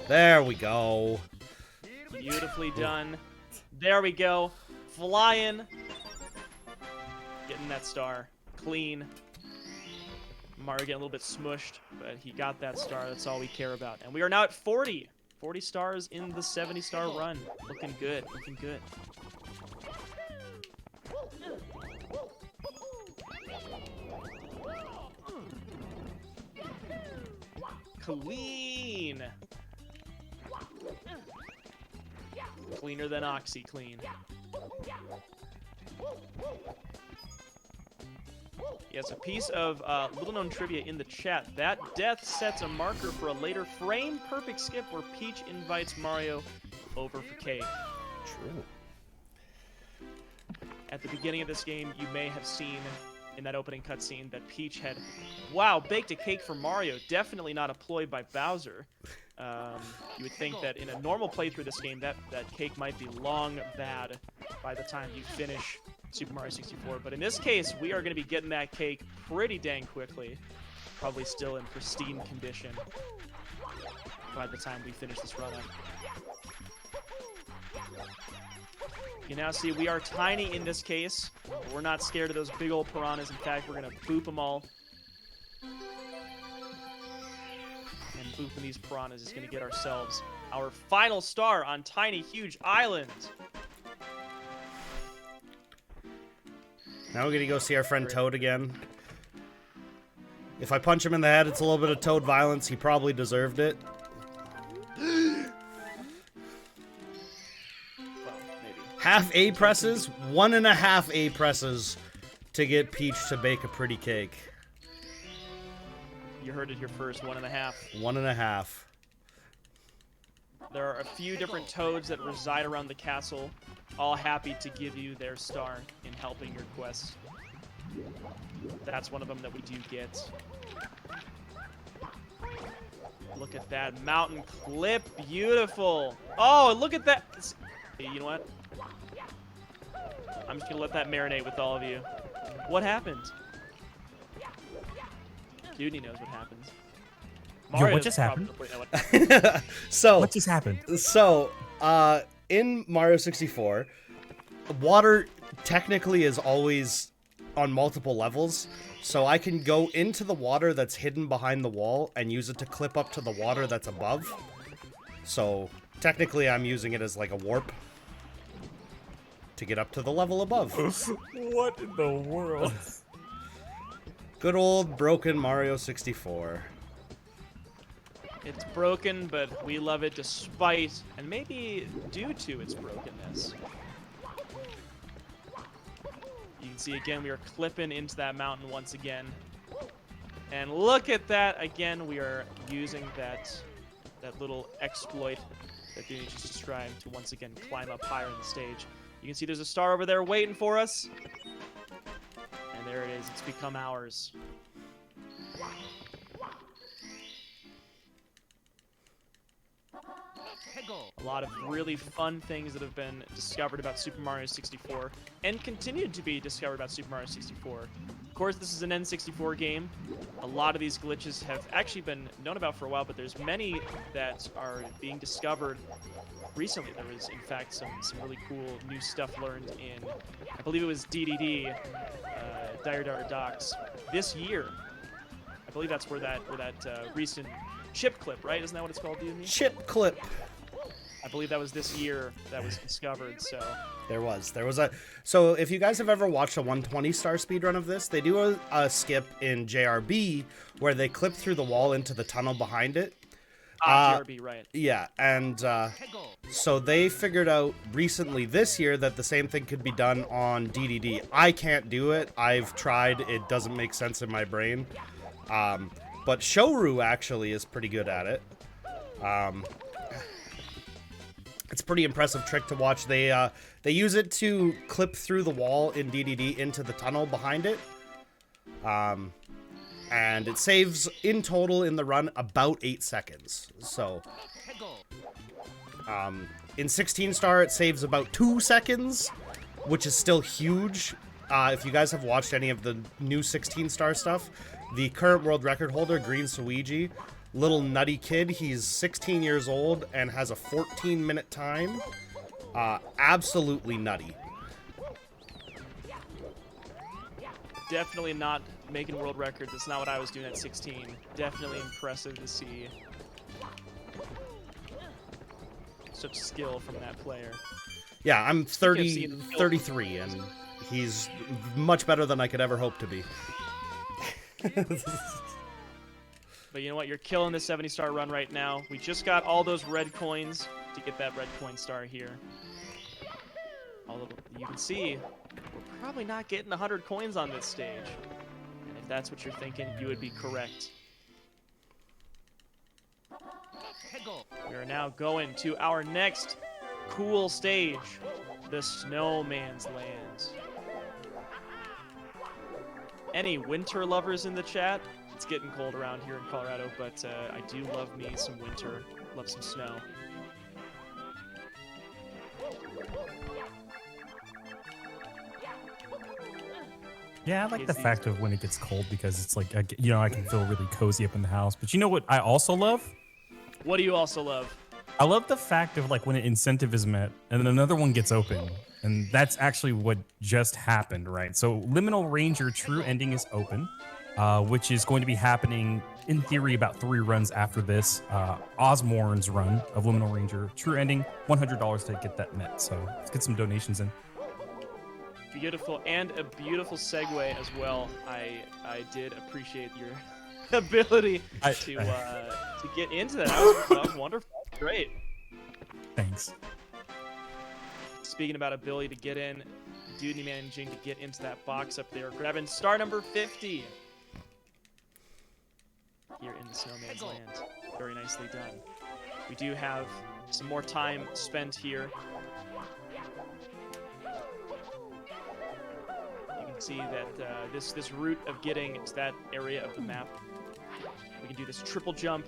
There we go. Beautifully done. There we go. Flying. Getting that star. Clean. Mario getting a little bit smushed, but he got that star. That's all we care about. And we are now at 40. 40 stars in the 70-star run. Looking good. Looking good. Clean. Cleaner than OxyClean. Yes, a piece of little-known trivia in the chat. That death sets a marker for a later frame-perfect skip where Peach invites Mario over for cake. True. At the beginning of this game, you may have seen in that opening cutscene that Peach had, wow, baked a cake for Mario. Definitely not a ploy by Bowser. You would think that in a normal playthrough of this game, that cake might be long bad by the time you finish Super Mario 64. But in this case, we are going to be getting that cake pretty dang quickly. Probably still in pristine condition by the time we finish this run-up. You now see we are tiny in this case. But we're not scared of those big old piranhas. In fact, we're going to boop them all. And booping these piranhas is going to get ourselves our final star on Tiny Huge Island. Now we're going to go see our friend Toad again. If I punch him in the head, it's a little bit of Toad violence. He probably deserved it. Half A presses, 1.5 A presses to get Peach to bake a pretty cake. You heard it here first, 1.5. 1.5. There are a few different toads that reside around the castle, all happy to give you their star in helping your quest. That's one of them that we do get. Look at that mountain clip, beautiful. Oh, look at that. You know what? I'm just gonna let that marinate with all of you. What happened? Dewdney knows what happens. Yo, what just happened? So what just happened? So, in Mario 64, water technically is always on multiple levels. So I can go into the water that's hidden behind the wall and use it to clip up to the water that's above. So technically I'm using it as like a warp to get up to the level above. What in the world? Good old broken Mario 64. It's broken, but we love it despite, and maybe due to its brokenness. You can see again, we are clipping into that mountain once again. And look at that, again, we are using that little exploit that Dewdney just described to once again climb up higher in the stage. You can see there's a star over there waiting for us. And there it is, it's become ours. A lot of really fun things that have been discovered about Super Mario 64 and continued to be discovered about Super Mario 64. Of course, this is an N64 game. A lot of these glitches have actually been known about for a while, but there's many that are being discovered recently. There was, in fact, some really cool new stuff learned in, I believe it was DDD, Dire Dire Docks, this year. I believe that's where that recent chip clip, right? Isn't that what it's called, Dewdney? Chip clip. I believe that was this year that was discovered, so... There was a... So, if you guys have ever watched a 120-star speedrun of this, they do a skip in JRB where they clip through the wall into the tunnel behind it. JRB, right. Yeah, and so they figured out recently this year that the same thing could be done on DDD. I can't do it. I've tried. It doesn't make sense in my brain. But Shoru actually is pretty good at it. It's a pretty impressive trick to watch. They use it to clip through the wall in DDD into the tunnel behind it. And it saves, in total, in the run, about 8 seconds. So, in 16-star, it saves about 2 seconds, which is still huge. If you guys have watched any of the new 16-star stuff, the current world record holder, Green Suigi, little nutty kid, he's 16 years old and has a 14-minute time. Absolutely nutty. Definitely not making world records. That's not what I was doing at 16. Definitely impressive to see such skill from that player. Yeah, I'm 33, and he's much better than I could ever hope to be. But you know what? You're killing the 70-star run right now. We just got all those red coins to get that red coin star here. Although you can see, we're probably not getting 100 coins on this stage. And if that's what you're thinking, you would be correct. We are now going to our next cool stage, the Snowman's Land. any winter lovers in the chat. It's getting cold around here in Colorado, but I do love me some winter. Love some snow. Yeah, I like the fact of when it gets cold because it's like, you know, I can feel really cozy up in the house. But you know what I also love? What do you also love? I love the fact of like when an incentive is met and then another one gets open. And that's actually what just happened, right? So Liminal Ranger True Ending is open, which is going to be happening in theory about 3 runs after this. Osmorn's run of Liminal Ranger True Ending, $100 to get that met. So let's get some donations in. Beautiful, and a beautiful segue as well. I did appreciate your ability to get into that. That was wonderful. Great. Thanks. Speaking about ability to get in, Dewdney managing to get into that box up there, grabbing star number 50 here in the Snowman's Land. Very nicely done. We do have some more time spent here. See that this route of getting to that area of the map, we can do this triple jump,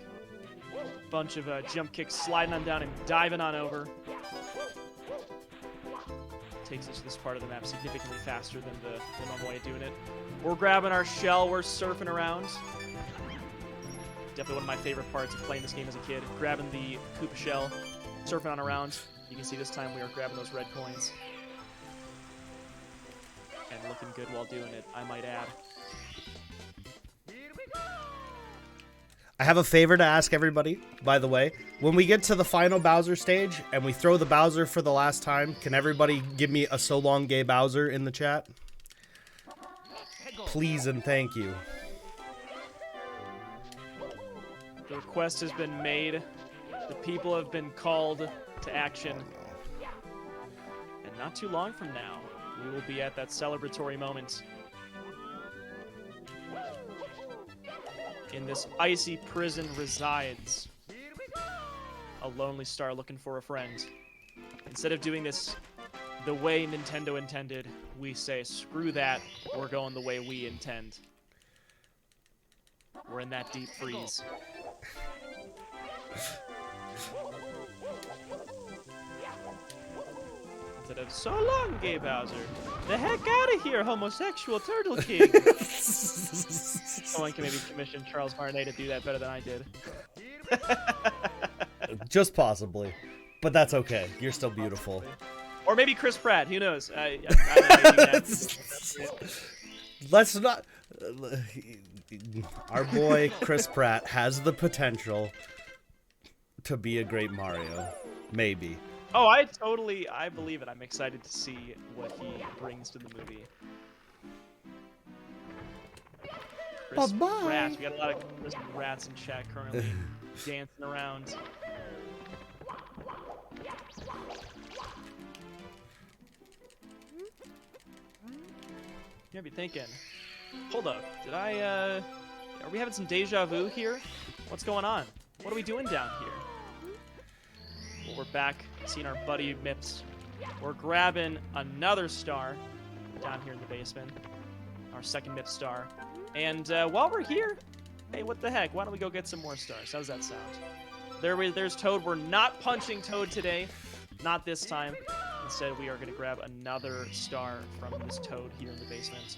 bunch of jump kicks, sliding on down and diving on over. Takes us to this part of the map significantly faster than the normal way of doing it. We're grabbing our shell, we're surfing around. Definitely one of my favorite parts of playing this game as a kid, grabbing the Koopa shell, surfing on around. You can see this time we are grabbing those red coins. And looking good while doing it, I might add. I have a favor to ask everybody, by the way. When we get to the final Bowser stage and we throw the Bowser for the last time, can everybody give me a so long gay Bowser in the chat? Please and thank you. The request has been made. The people have been called to action. And not too long from now, we will be at that celebratory moment. In this icy prison resides a lonely star looking for a friend. Instead of doing this the way Nintendo intended, we say, screw that, we're going the way we intend. We're in that deep freeze. Instead of, so long, gay Bowser. The heck out of here, homosexual Turtle King. Someone can maybe commission Charles Martinet to do that better than I did. Just possibly. But that's okay. You're still beautiful. Or maybe Chris Pratt. Who knows? Let's not... Our boy Chris Pratt has the potential to be a great Mario. Maybe. Oh, I believe it. I'm excited to see what he brings to the movie. Chris Pratt. We got a lot of Chris Pratts in chat currently dancing around. You might be thinking, hold up, are we having some deja vu here? What's going on? What are we doing down here? Well, we're back, seeing our buddy Mips. We're grabbing another star down here in the basement. Our second Mips star. And while we're here, hey, what the heck? Why don't we go get some more stars? How's that sound? There's Toad. We're not punching Toad today. Not this time. Instead, we are going to grab another star from this Toad here in the basement.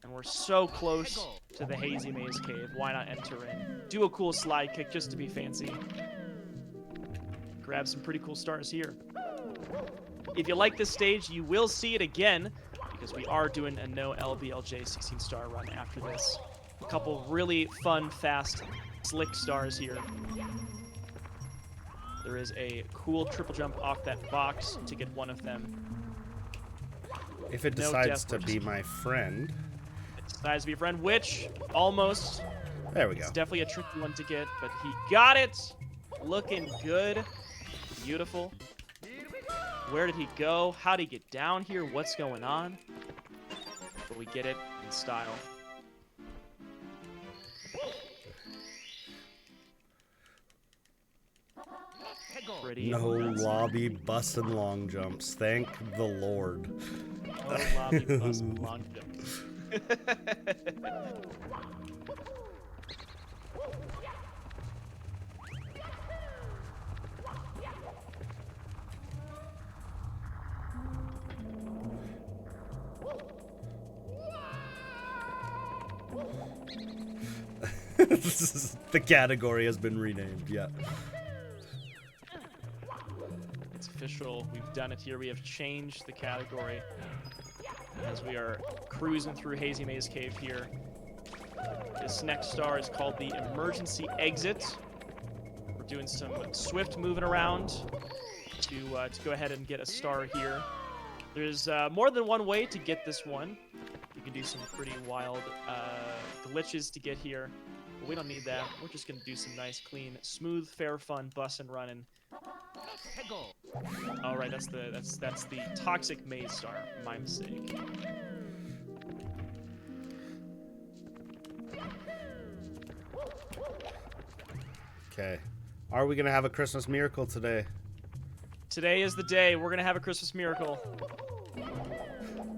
And we're so close to the Hazy Maze Cave. Why not enter in? Do a cool slide kick just to be fancy. Grab some pretty cool stars here. If you like this stage, you will see it again, because we are doing a no LBLJ 16-star run after this. A couple really fun, fast, slick stars here. There is a cool triple jump off that box to get one of them. If it decides to be my friend. It decides to be a friend, which almost. There we go. It's definitely a tricky one to get, but he got it. Looking good. Beautiful. Where did he go? How did he get down here? What's going on? But we get it in style. No lobby busting long jumps. Thank the Lord. Oh, lobby bus long jumps. The category has been renamed, yeah. It's official. We've done it here. We have changed the category as we are cruising through Hazy Maze Cave here. This next star is called the Emergency Exit. We're doing some swift moving around to go ahead and get a star here. There's more than one way to get this one. You can do some pretty wild glitches to get here. But we don't need that. We're just going to do some nice, clean, smooth, fair, fun bus and running. All right, that's the Toxic Maze Star. My mistake. Okay. Are we gonna have a Christmas miracle today? Today is the day. We're gonna have a Christmas miracle.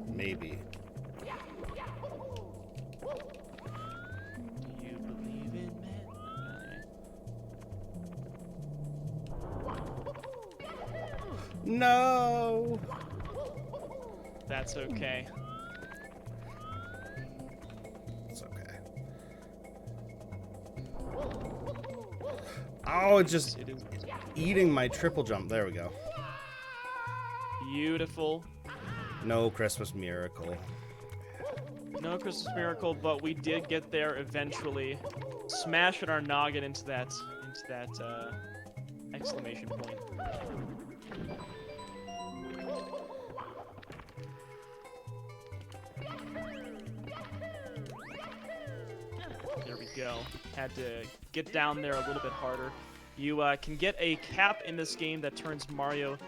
Maybe. Do you believe in men? No. That's okay. It's okay. Oh, it's just It is eating my triple jump. There we go. beautiful. No Christmas miracle. No Christmas miracle, but we did get there eventually. Smashing our noggin into that exclamation point. There we go. Had to get down there a little bit harder. You can get a cap in this game that turns Mario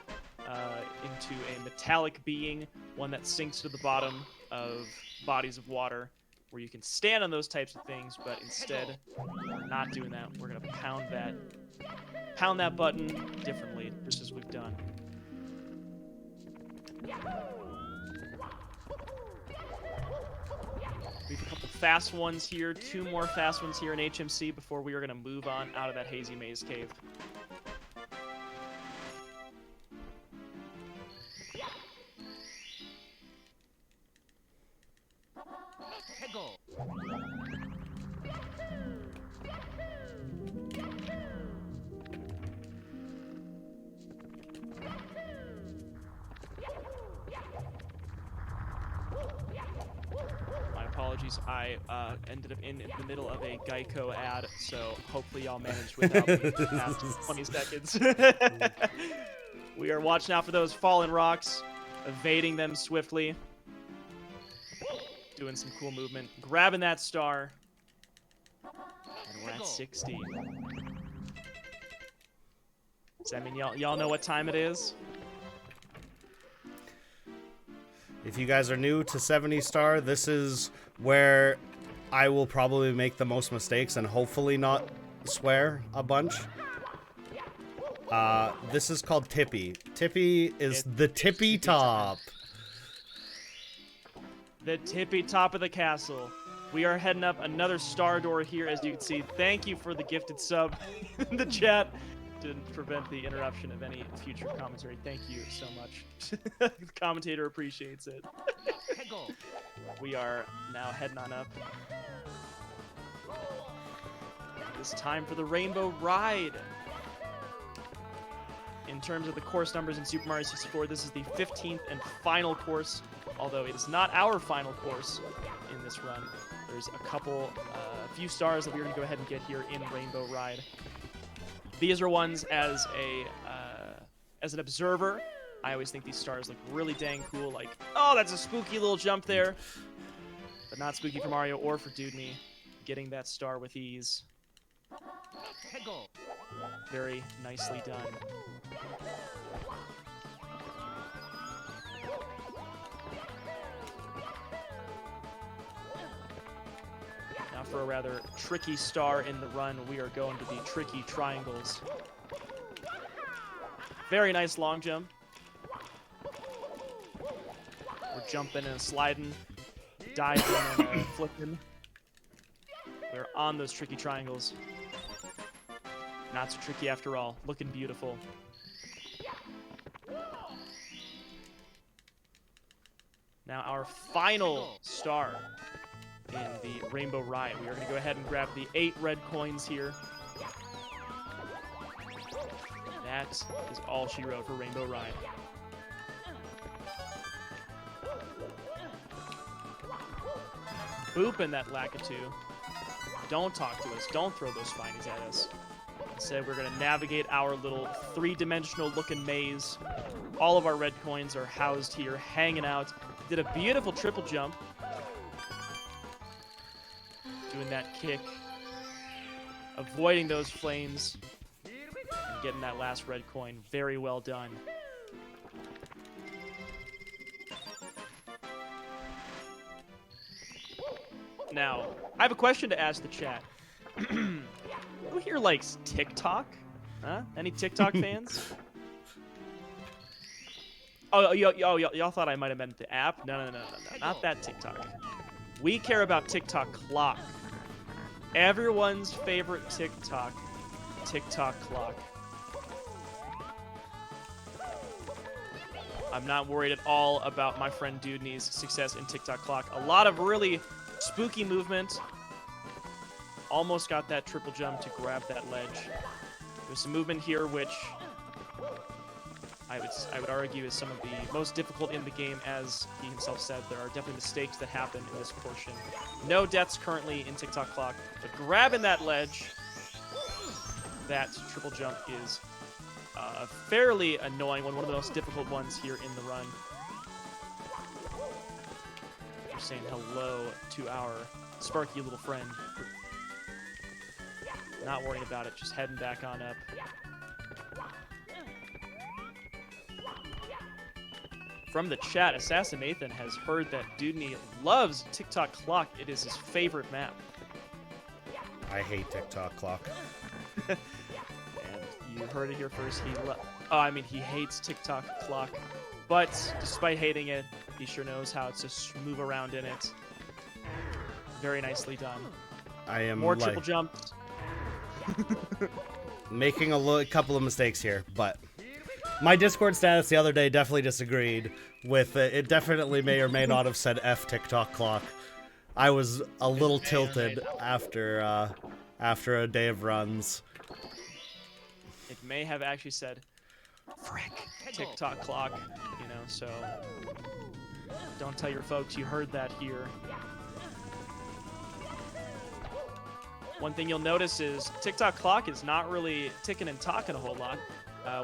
into a metallic being, one that sinks to the bottom of bodies of water, where you can stand on those types of things, but instead, we're not doing that. We're gonna pound that button differently, just as we've done. We have a couple fast ones here, 2 more fast ones here in HMC before we are gonna move on out of that Hazy Maze Cave. My apologies, I ended up in the middle of a Geico ad, so hopefully y'all managed without me for the past 20 seconds. We are watching out for those fallen rocks, evading them swiftly, doing some cool movement, grabbing that star, and we're at 60. Does that mean y'all know what time it is? If you guys are new to 70 star, this is where I will probably make the most mistakes and hopefully not swear a bunch. This is called Tippy. Tippy is the tippy top. The tippy top of the castle. We are heading up another star door here, as you can see. Thank you for the gifted sub in the chat. Didn't prevent the interruption of any future commentary. Thank you so much. The commentator appreciates it. We are now heading on up. It's time for the Rainbow Ride. In terms of the course numbers in Super Mario 64, this is the 15th and final course, although it is not our final course in this run. There's a few stars that we're going to go ahead and get here in Rainbow Ride. These are ones as an observer. I always think these stars look really dang cool. Like, oh, that's a spooky little jump there. But not spooky for Mario or for Dewdney. Getting that star with ease. Very nicely done. Now for a rather tricky star in the run, we are going to the tricky triangles. Very nice long jump. We're jumping and sliding, diving and flipping. We're on those tricky triangles. Not so tricky after all. Looking beautiful. Now our final star in the Rainbow Ride. We are going to go ahead and grab the 8 red coins here. That is all she wrote for Rainbow Ride. Booping that Lakitu. Don't talk to us. Don't throw those spinies at us. Instead, we're going to navigate our little 3-dimensional looking maze. All of our red coins are housed here, hanging out. Did a beautiful triple jump. Doing that kick. Avoiding those flames. And getting that last red coin. Very well done. Now, I have a question to ask the chat. Who here likes TikTok? Huh? Any TikTok fans? Oh, y'all thought I might have meant the app? No, not that TikTok. We care about TikTok clock. Everyone's favorite TikTok clock. I'm not worried at all about my friend Dewdney's success in TikTok clock. A lot of really spooky movement. Almost got that triple jump to grab that ledge. There's some movement here which I would argue is some of the most difficult in the game. As he himself said, there are definitely mistakes that happen in this portion. No deaths currently in TikTok clock, but grabbing that ledge, that triple jump is a fairly annoying one of the most difficult ones here in the run. We're saying hello to our Sparky little friend. Not worrying about it, just heading back on up. From the chat, Assassin Nathan has heard that Dewdney loves TikTok clock. It is his favorite map. I hate TikTok clock. And you heard it here first. He hates TikTok clock. But despite hating it, he sure knows how to move around in it. Very nicely done. I am more triple jumps. Making a couple of mistakes here, but my Discord status the other day definitely disagreed with it. It definitely may or may not have said F TikTok clock. I was a little tilted after a day of runs. It may have actually said frick TikTok clock, so don't tell your folks you heard that here. One thing you'll notice is TikTok clock is not really ticking and talking a whole lot.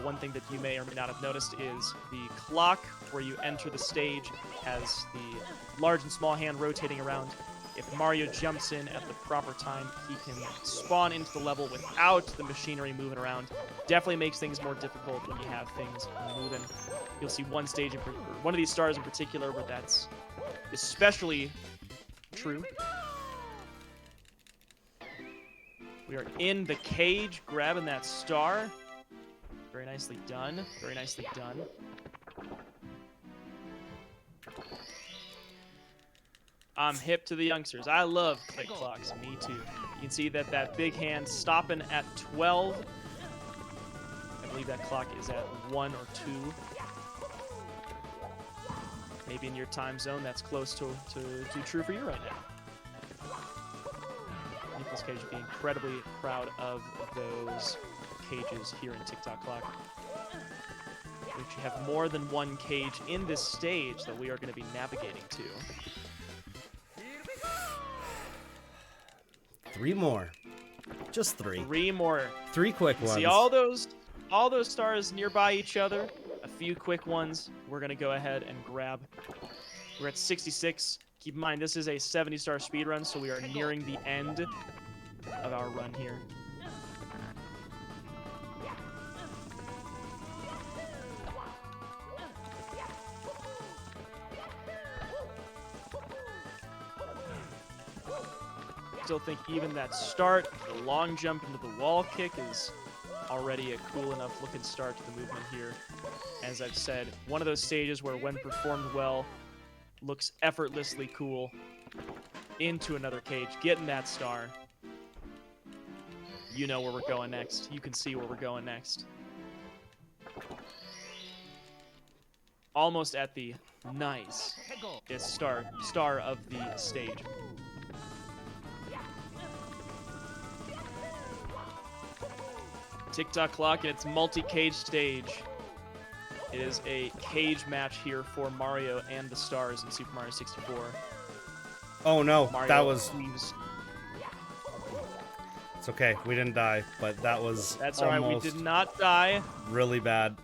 One thing that you may or may not have noticed is the clock where you enter the stage has the large and small hand rotating around. If Mario jumps in at the proper time, he can spawn into the level without the machinery moving around. Definitely makes things more difficult when you have things moving. You'll see one of these stars in particular where that's especially true. We are in the cage, grabbing that star. Very nicely done. Very nicely done. I'm hip to the youngsters. I love click clocks. Me too. You can see that big hand stopping at 12. I believe that clock is at 1 or 2. Maybe in your time zone, that's close to true for you right now. Nicolas Cage would be incredibly proud of those cages here in TikTok clock. We actually have more than one cage in this stage that we are going to be navigating to. 3 more. Just 3. 3 more. 3 quick ones. See all those stars nearby each other? A few quick ones we're going to go ahead and grab. We're at 66. Keep in mind, this is a 70-star speedrun, so we are nearing the end of our run here. Still think even that start, the long jump into the wall kick, is already a cool enough looking start to the movement here. As I've said, one of those stages where when performed well, looks effortlessly cool. Into another cage, getting that star. You know where we're going next. You can see where we're going next. Almost at the nice star of the stage. Tick-tock clock, and it's multi-cage stage. It is a cage match here for Mario and the stars in Super Mario 64. Oh no, Mario that was... leaves. It's okay, we didn't die, but that was That's alright, we did not die. really bad.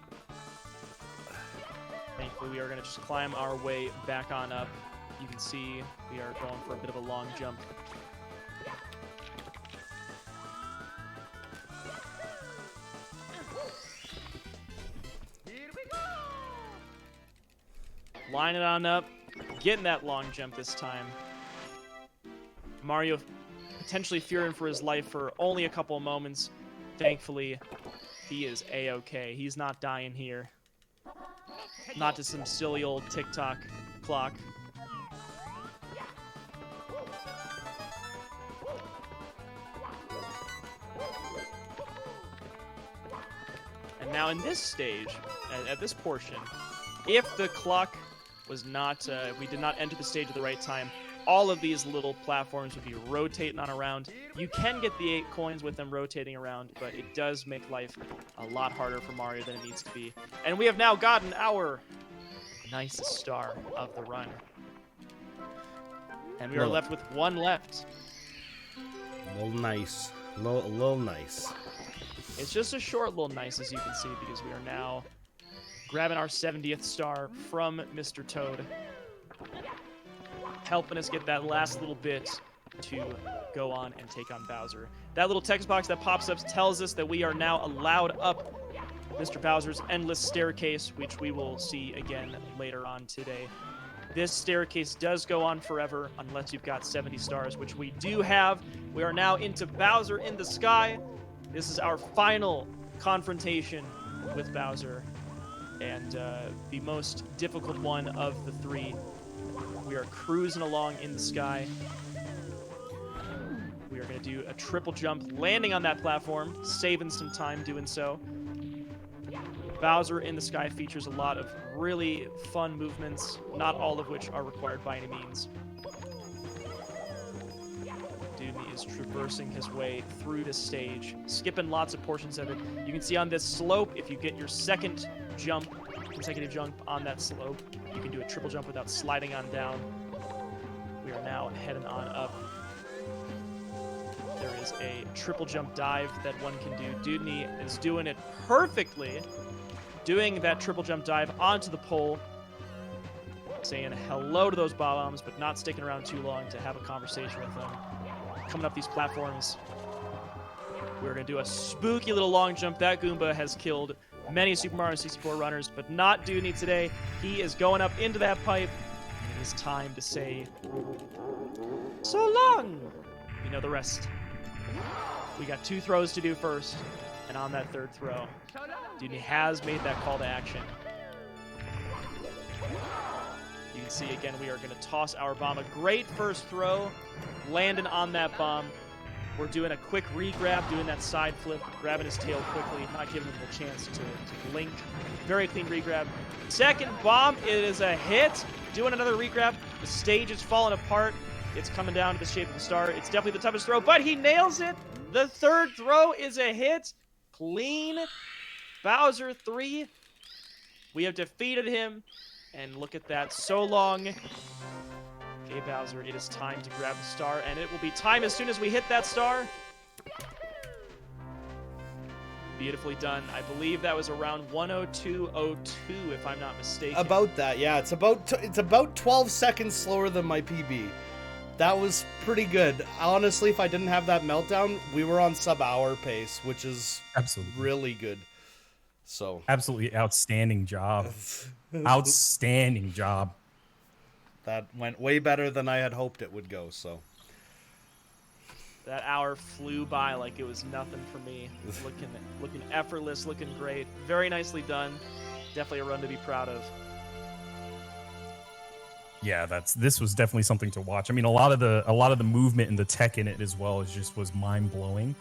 Thankfully, we are going to just climb our way back on up. You can see we are going for a bit of a long jump. Line it on up, getting that long jump this time. Mario potentially fearing for his life for only a couple of moments. Thankfully, he is A-okay. He's not dying here. Not to some silly old tick-tock clock. And now in this stage, at this portion, if the clock was not, we did not enter the stage at the right time, all of these little platforms would be rotating on around. You can get the 8 coins with them rotating around, but it does make life a lot harder for Mario than it needs to be. And we have now gotten our nicest star of the run. And we are left with one left. A little nice. A little nice. It's just a short little nice, as you can see, because we are now grabbing our 70th star from Mr. Toad, helping us get that last little bit to go on and take on Bowser. That little text box that pops up tells us that we are now allowed up Mr. Bowser's endless staircase, which we will see again later on today. This staircase does go on forever unless you've got 70 stars, which we do have. We are now into Bowser in the sky. This is our final confrontation with Bowser, and the most difficult one of the 3. We are cruising along in the sky. We are going to do a triple jump, landing on that platform, saving some time doing so. Bowser in the sky features a lot of really fun movements, not all of which are required by any means. Dewdney is traversing his way through this stage, skipping lots of portions of it. You can see on this slope, if you get your second jump, consecutive jump on that slope, you can do a triple jump without sliding on down. We are now heading on up. There is a triple jump dive that one can do. Dewdney is doing it perfectly, doing that triple jump dive onto the pole, saying hello to those bombs, but not sticking around too long to have a conversation with them. Coming up these platforms, we're going to do a spooky little long jump. That Goomba has killed many Super Mario 64 runners, but not Dewdney today. He is going up into that pipe, and it is time to say, so long! You know the rest. We got 2 throws to do first, and on that 3rd throw, Dewdney has made that call to action. You can see, again, we are going to toss our bomb. A great first throw, landing on that bomb. We're doing a quick re-grab, doing that side flip, grabbing his tail quickly, not giving him the chance to blink. Very clean re-grab. Second bomb, it is a hit. Doing another re-grab. The stage is falling apart. It's coming down to the shape of the star. It's definitely the toughest throw, but he nails it. The 3rd throw is a hit. Clean. Bowser 3. We have defeated him. And look at that. So long. Okay, Bowser, it is time to grab the star, and it will be time as soon as we hit that star. Beautifully done. I believe that was around 1:02:02, if I'm not mistaken. About that, yeah. It's about 12 seconds slower than my PB. That was pretty good. Honestly, if I didn't have that meltdown, we were on sub-hour pace, which is Absolutely. really good. So Absolutely outstanding job. Outstanding job. That went way better than I had hoped it would go, so. That hour flew by like it was nothing for me. Looking effortless, looking great. Very nicely done. Definitely a run to be proud of. Yeah, this was definitely something to watch. I mean, a lot of the movement and the tech in it as well was mind blowing.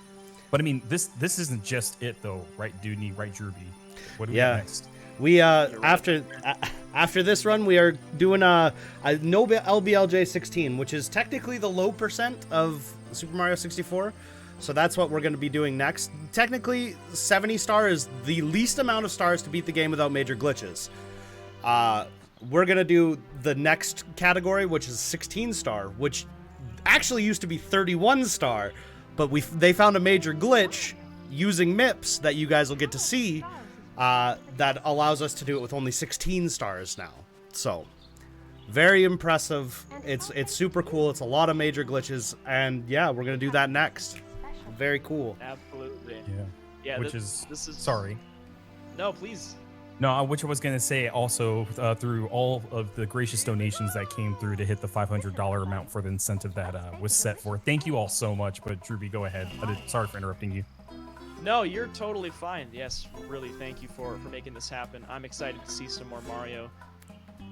But I mean, this isn't just it though, right, Dewdney, right, Druby? What do we got next? We after this run, we are doing a no LBLJ 16, which is technically the low percent of Super Mario 64. So that's what we're going to be doing next. Technically, 70 star is the least amount of stars to beat the game without major glitches. We're going to do the next category, which is 16 star, which actually used to be 31 star, but they found a major glitch using MIPS that you guys will get to see that allows us to do it with only 16 stars now. So, very impressive. It's super cool. It's a lot of major glitches, and yeah, we're going to do that next. Very cool. Absolutely. Yeah. This is sorry. No, please. No, which I was going to say also through all of the gracious donations that came through to hit the $500 amount for the incentive that was set for. Thank you all so much. But Druby, go ahead. Sorry for interrupting you. No, you're totally fine. Yes, really, thank you for making this happen. I'm excited to see some more Mario.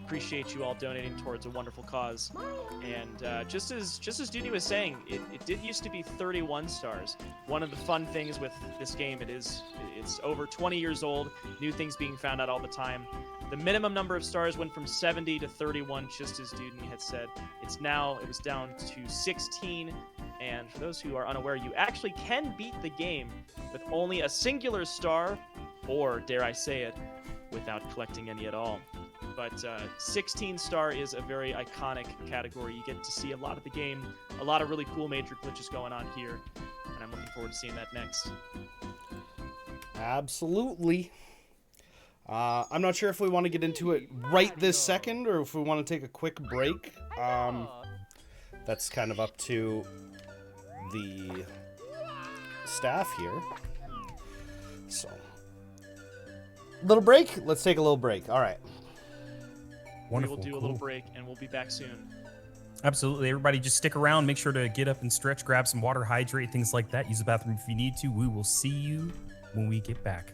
Appreciate you all donating towards a wonderful cause. And just as Dewdney was saying, it did used to be 31 stars. One of the fun things with this game, it's over 20 years old, new things being found out all the time. The minimum number of stars went from 70 to 31, just as Dewdney had said. It was down to 16. And for those who are unaware, you actually can beat the game with only a singular star, or dare I say it, without collecting any at all. But 16 star is a very iconic category. You get to see a lot of the game, a lot of really cool major glitches going on here, and I'm looking forward to seeing that next. Absolutely. I'm not sure if we want to get into it right this second or if we want to take a quick break. That's kind of up to the staff here. So, little break? Let's take a little break. All right. Wonderful. We will do a little break, and we'll be back soon. Absolutely. Everybody just stick around. Make sure to get up and stretch, grab some water, hydrate, things like that. Use the bathroom if you need to. We will see you when we get back.